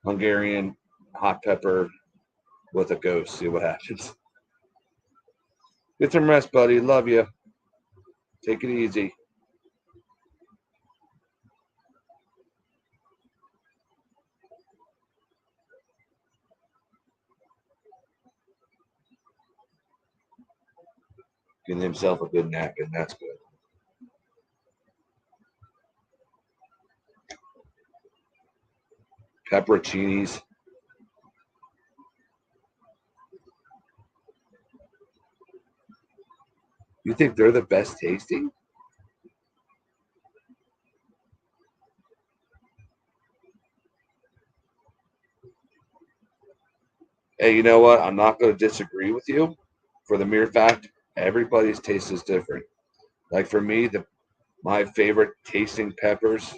Hungarian hot pepper with a ghost. See what happens. Get some rest, buddy. Love you. Take it easy. Getting himself a good nap, and that's good. Pepperoncinis. You think they're the best tasting? Hey, you know what? I'm not going to disagree with you for the mere fact everybody's taste is different. Like for me, my favorite tasting peppers,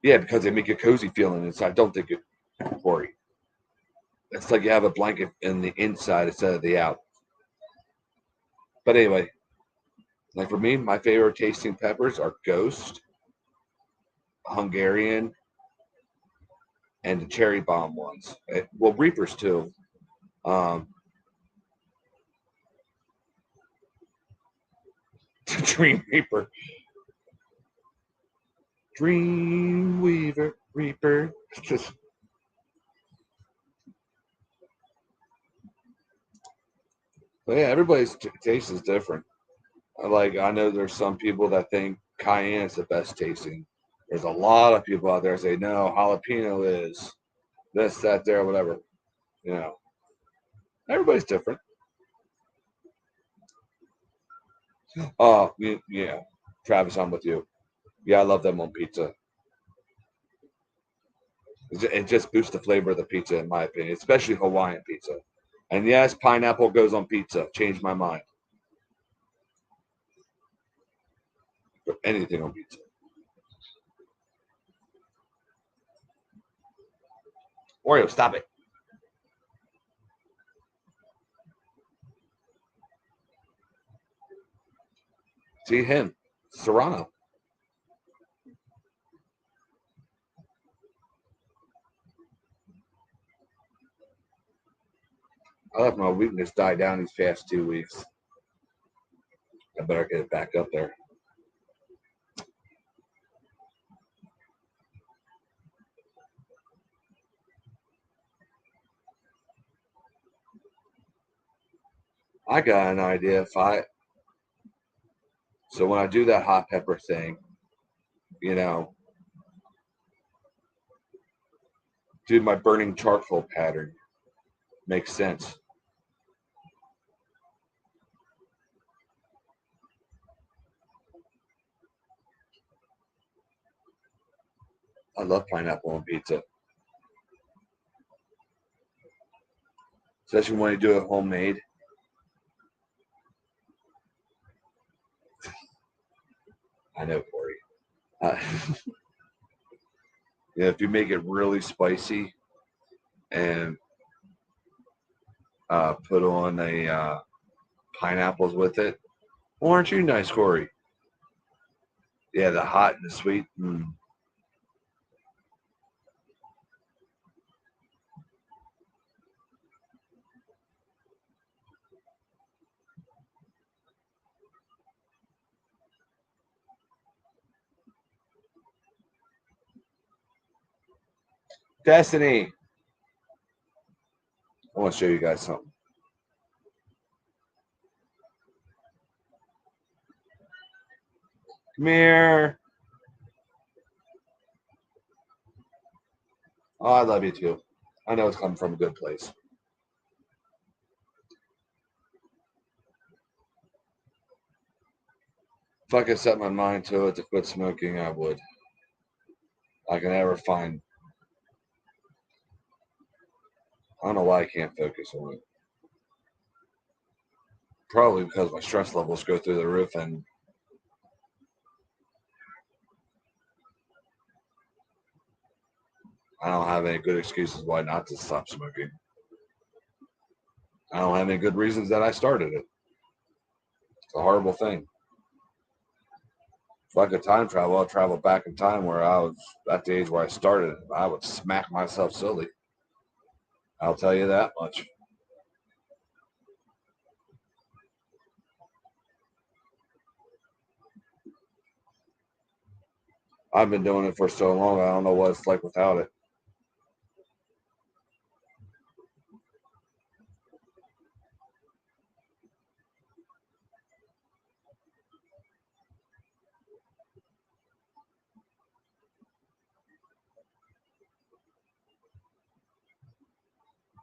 yeah, because they make a cozy feeling inside. Don't think it, Corey. It's like you have a blanket in the inside instead of the out. But anyway, like for me, my favorite tasting peppers are Ghost, Hungarian, and the cherry bomb ones. Well, Reapers too. Um, Dream Reaper, Dream Weaver, Reaper. Just But yeah, everybody's taste is different. Like I know there's some people that think cayenne is the best tasting. There's a lot of people out there say no, jalapeno is this, that, there, whatever. You know, everybody's different. Oh, yeah, Travis, I'm with you. Yeah, I love them on pizza. It just boosts the flavor of the pizza, in my opinion, especially Hawaiian pizza. And yes, pineapple goes on pizza. Changed my mind. Put anything on pizza. Oreo, stop it. See him, Serrano. I let my weakness die down these past 2 weeks. I better get it back up there. I got an idea. So when I do that hot pepper thing, you know, do my burning charcoal pattern. Makes sense. I love pineapple on pizza, especially when you do it homemade. I know, Corey. Uh, yeah, if you make it really spicy and put on a pineapples with it, well, aren't you nice, Corey? Yeah, the hot and the sweet. Destiny. I want to show you guys something. Come here. Oh, I love you too. I know it's coming from a good place. If I could set my mind to it to quit smoking, I would. I can never find. I don't know why I can't focus on it. Probably because my stress levels go through the roof, and I don't have any good excuses why not to stop smoking. I don't have any good reasons that I started it. It's a horrible thing. If I could time travel, I'd travel back in time where I was at the age where I started. I would smack myself silly. I'll tell you that much. I've been doing it for so long, I don't know what it's like without it.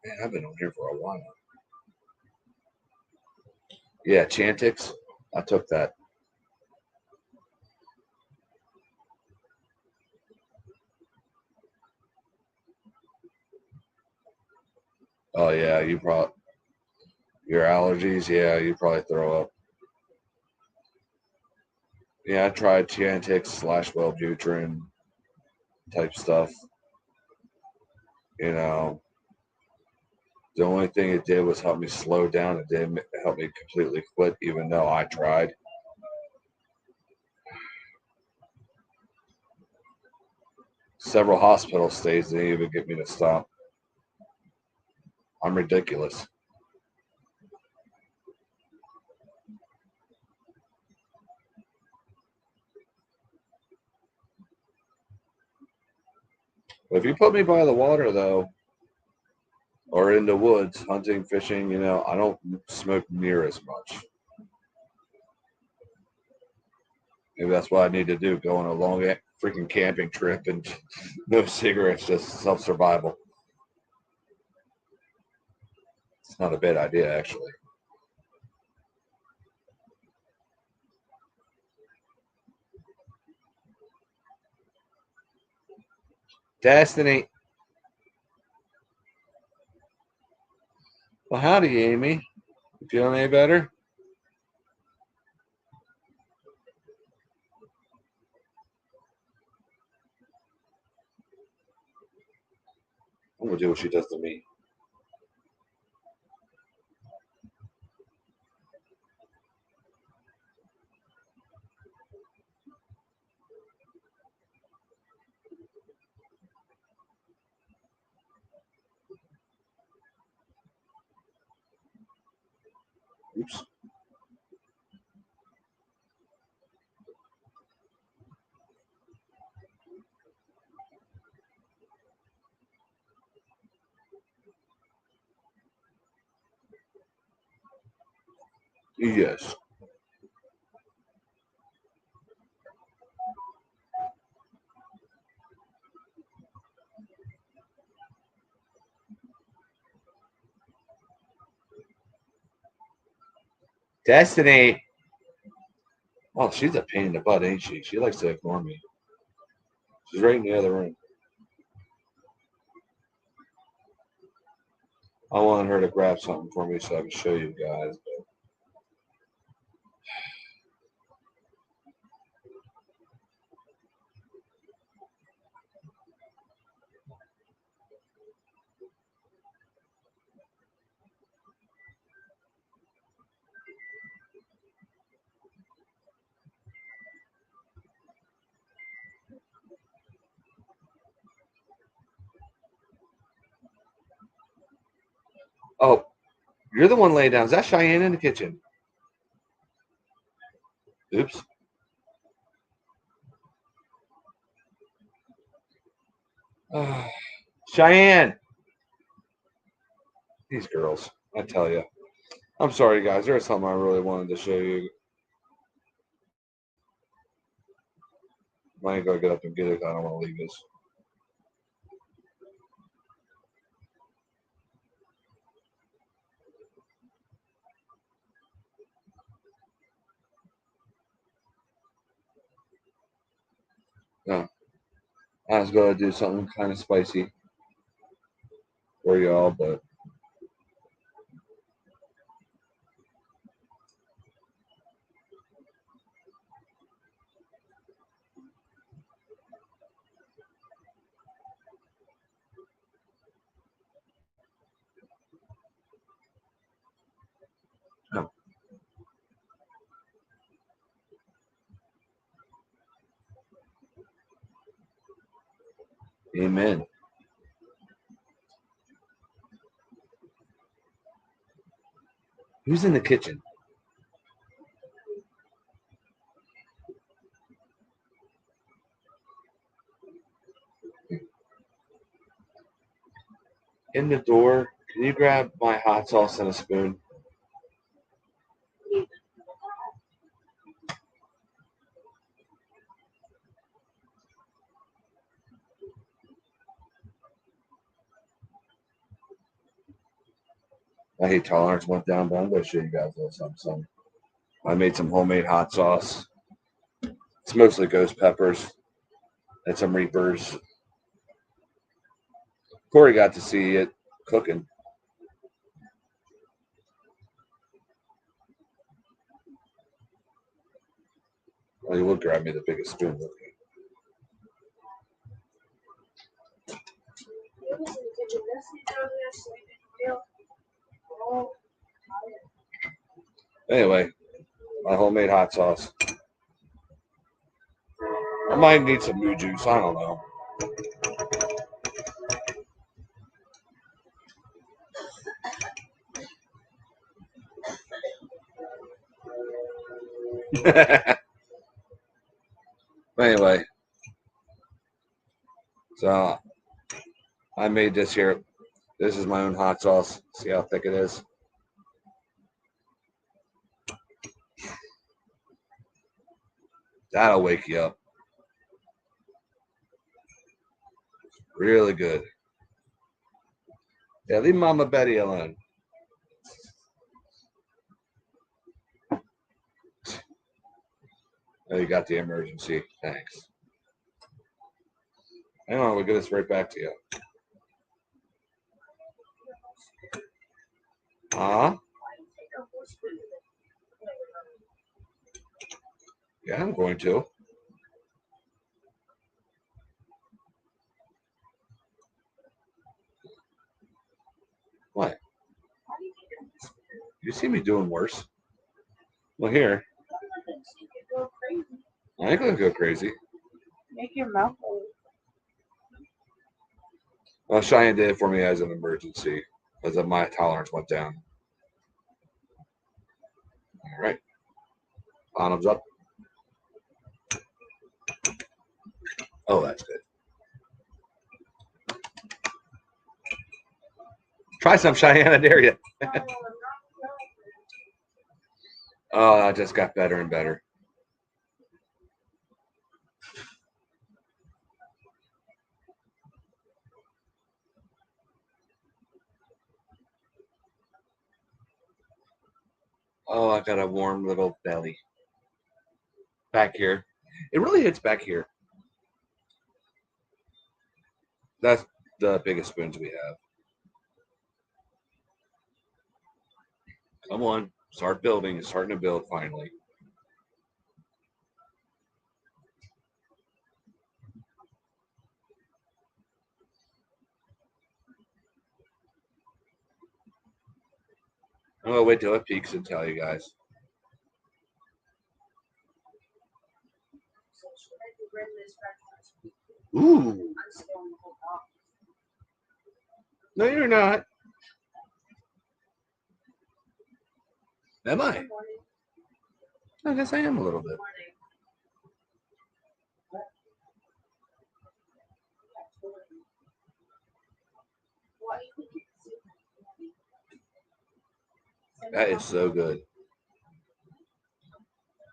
Man, I've been on here for a while. Yeah, Chantix. I took that. Oh yeah, you probably your allergies. Yeah, you probably throw up. Yeah, I tried Chantix slash Wellbutrin type stuff. You know, the only thing it did was help me slow down. It didn't help me completely quit, even though I tried. Several hospital stays didn't even get me to stop. I'm ridiculous. But if you put me by the water, though, or in the woods, hunting, fishing, I don't smoke near as much. Maybe that's what I need to do, go on a long freaking camping trip and no cigarettes, just self-survival. It's not a bad idea, actually. Destiny. Well, howdy, Amy. You feeling any better? I'm gonna do what she does to me. Oops. Yes. Destiny. Oh, she's a pain in the butt, ain't she? She likes to ignore me. She's right in the other room. I wanted her to grab something for me so I can show you guys. Oh, you're the one laying down. Is that Cheyenne in the kitchen? Oops. Cheyenne. These girls, I tell you. I'm sorry, guys. There's something I really wanted to show you. I ain't gonna get up and get it. I don't want to leave this. No, I was gonna do something kind of spicy for y'all, but no. Amen. Who's in the kitchen? In the door. Can you grab my hot sauce and a spoon? My hate tolerance went down, but I'm gonna show you guys a little something. I made some homemade hot sauce. It's mostly ghost peppers and some reapers. Corey got to see it cooking. Well, he would grab me the biggest spoon with me. Anyway, my homemade hot sauce. I might need some moo juice. I don't know. Anyway, so I made this here. This is my own hot sauce. See how thick it is? That'll wake you up. Really good. Yeah, leave Mama Betty alone. Oh, you got the emergency. Thanks. Hang on, we'll get this right back to you. Huh? Yeah, I'm going to. What? You see me doing worse. Well, here. I ain't gonna go crazy. Make your mouth open. Well, Cheyenne did it for me as an emergency because my tolerance went down. All right. Bottoms up. Oh, that's good. Try some, Cheyenne. I dare you. Oh, I just got better and better. Oh, I got a warm little belly. Back here. It really hits back here. That's the biggest spoons we have. Come on. Start building. It's starting to build finally. I'm gonna wait till it peaks and tell you guys. Ooh. No, you're not. Am I? I guess I am a little bit. That is so good.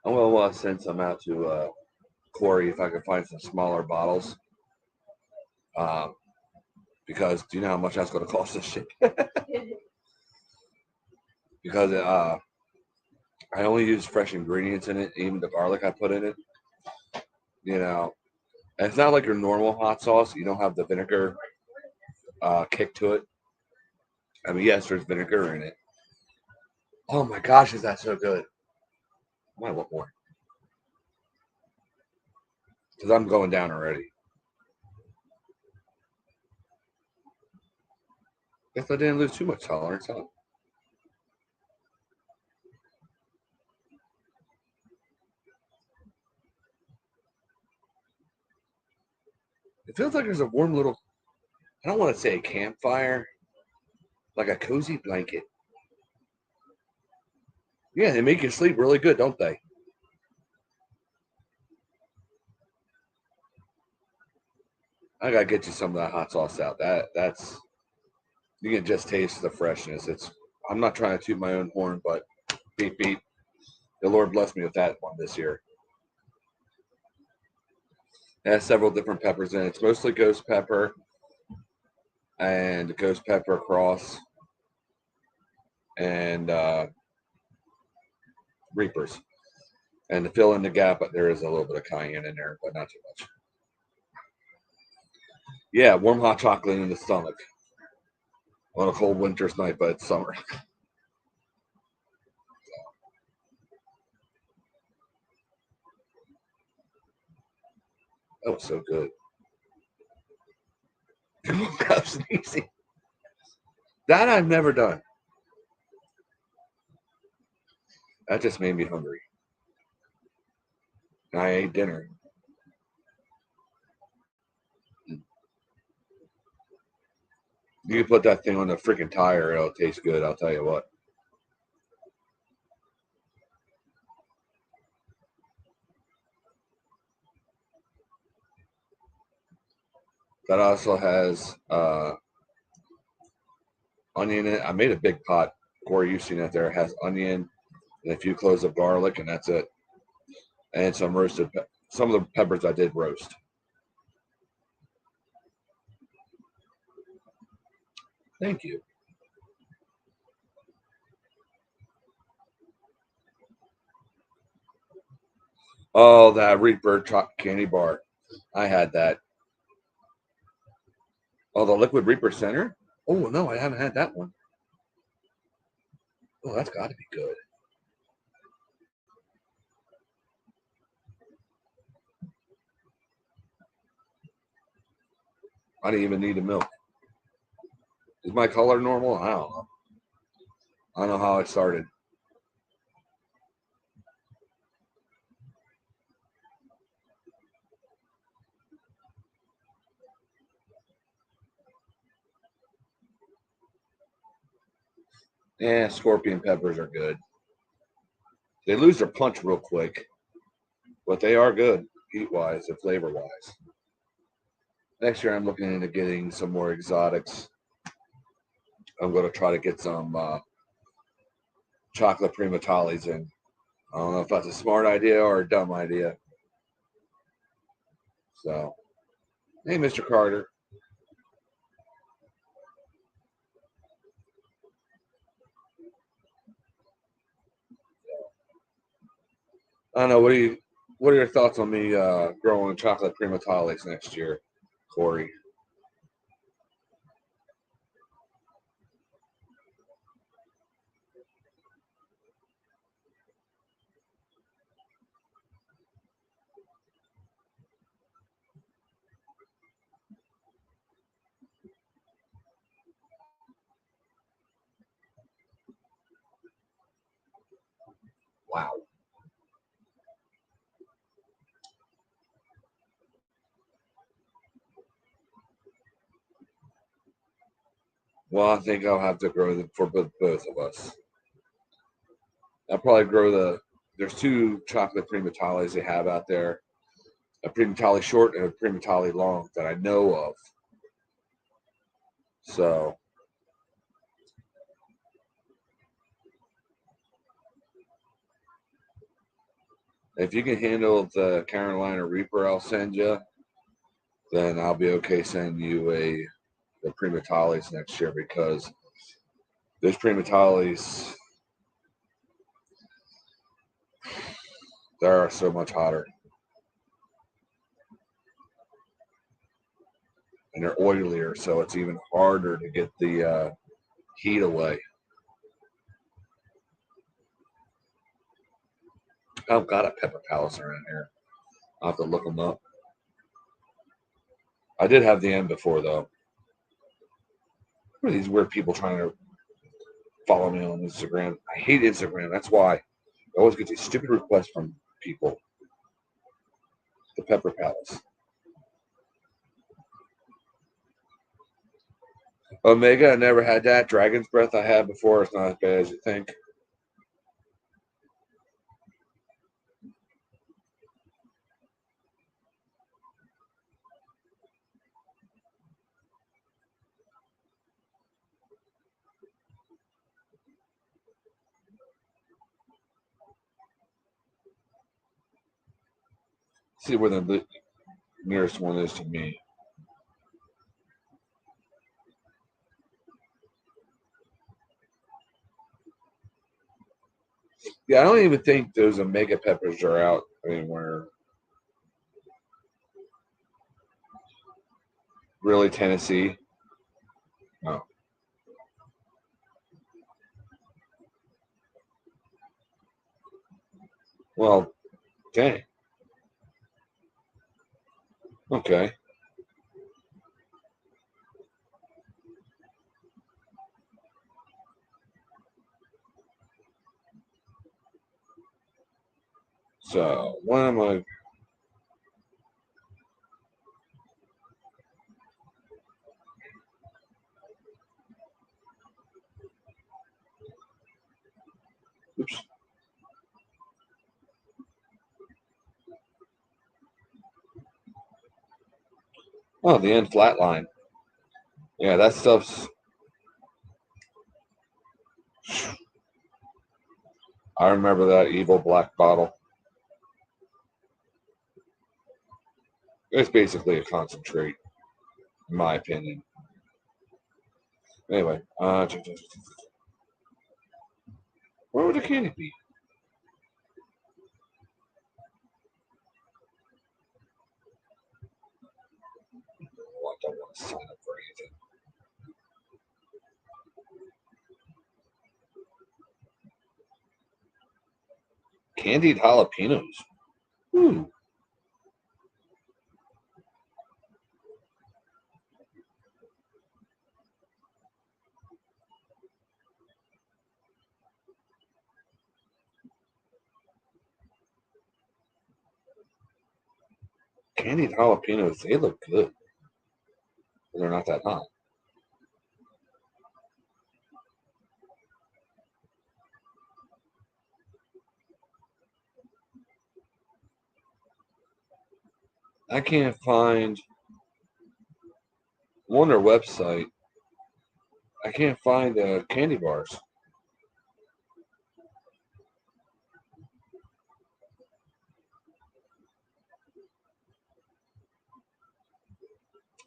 I'm gonna send some out to Corey if I can find some smaller bottles. Um, because do you know how much that's gonna cost this shit? Because I only use fresh ingredients in it, even the garlic I put in it. You know, and it's not like your normal hot sauce. You don't have the vinegar kick to it. I mean, yes, there's vinegar in it. Oh my gosh, is that so good? I might want more because I'm going down already. Guess I didn't lose too much tolerance, huh? It feels like there's a warm little, I don't want to say a campfire, like a cozy blanket. Yeah, they make you sleep really good, don't they? I gotta get you some of that hot sauce out. That's you can just taste the freshness. It's I'm not trying to toot my own horn, but beep beep. The Lord blessed me with that one this year. It has several different peppers in it. It's mostly ghost pepper and ghost pepper cross and reapers. And to fill in the gap, there is a little bit of cayenne in there, but not too much. Yeah, warm hot chocolate in the stomach on a cold winter's night, but it's summer. That was so good. That was easy. That I've never done. That just made me hungry. I ate dinner. You can put that thing on the freaking tire, it'll taste good, I'll tell you what. That also has onion in it. I made a big pot. Corey, you've seen it there. It has onion and a few cloves of garlic, and that's it. And some roasted, some of the peppers I did roast. Thank you. Oh, that Reaper candy bar. I had that. Oh, the Liquid Reaper Center? Oh, no, I haven't had that one. Oh, that's got to be good. I didn't even need the milk. Is my color normal? I don't know. I don't know how it started. Yeah, scorpion peppers are good. They lose their punch real quick, but they are good heat-wise and flavor-wise. Next year, I'm looking into getting some more exotics. I'm going to try to get some chocolate primatalis in. I don't know if that's a smart idea or a dumb idea. So, hey, Mr. Carter. I don't know. What are your thoughts on me growing chocolate primatalis next year, Corey? Wow. Well, I think I'll have to grow them for both of us. I'll probably grow There's two chocolate primatalis they have out there, a primatali short and a primatali long that I know of. So if you can handle the Carolina Reaper, I'll send you. Then I'll be okay sending you the primatalis next year because those primatalis they are so much hotter and they're oilier, so it's even harder to get the heat away. I've got a pepper palace around here. I'll have to look them up. I did have the end before though. What are these weird people trying to follow me on Instagram? I hate Instagram. That's why I always get these stupid requests from people. The Pepper Palace. Omega, I never had that. Dragon's Breath I had before. It's not as bad as you think. See where the nearest one is to me. Yeah, I don't even think those Omega peppers are out anywhere. Really, Tennessee? No. Well, dang. Okay. So, when am I? Oops. Oh, the end flat line. Yeah, that stuff's I remember that evil black bottle. It's basically a concentrate, in my opinion. Anyway, where would the candy be? Oh, I don't want to sign up for anything. Candied jalapenos. Ooh. Candied jalapenos, they look good. But they're not that hot. I can't find on their website. I can't find candy bars.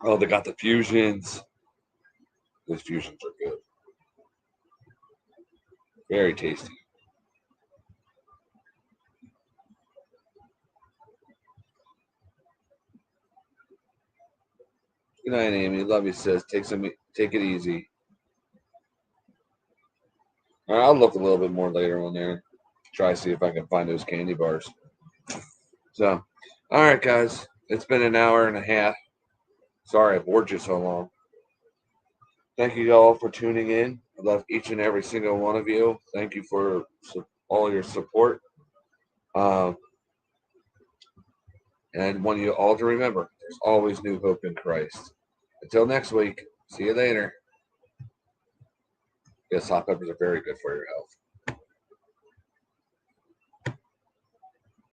Oh, they got the fusions. Those fusions are good. Very tasty. Good night, Amy. Love you, sis. Take it easy. All right, I'll look a little bit more later on there. Try to see if I can find those candy bars. So, all right, guys. It's been an hour and a half. Sorry I bored you so long. Thank you all for tuning in. I love each and every single one of you. Thank you for all your support. Um, and I want you all to remember there's always new hope in Christ. Until next week, see you later. Yes, hot peppers are very good for your health.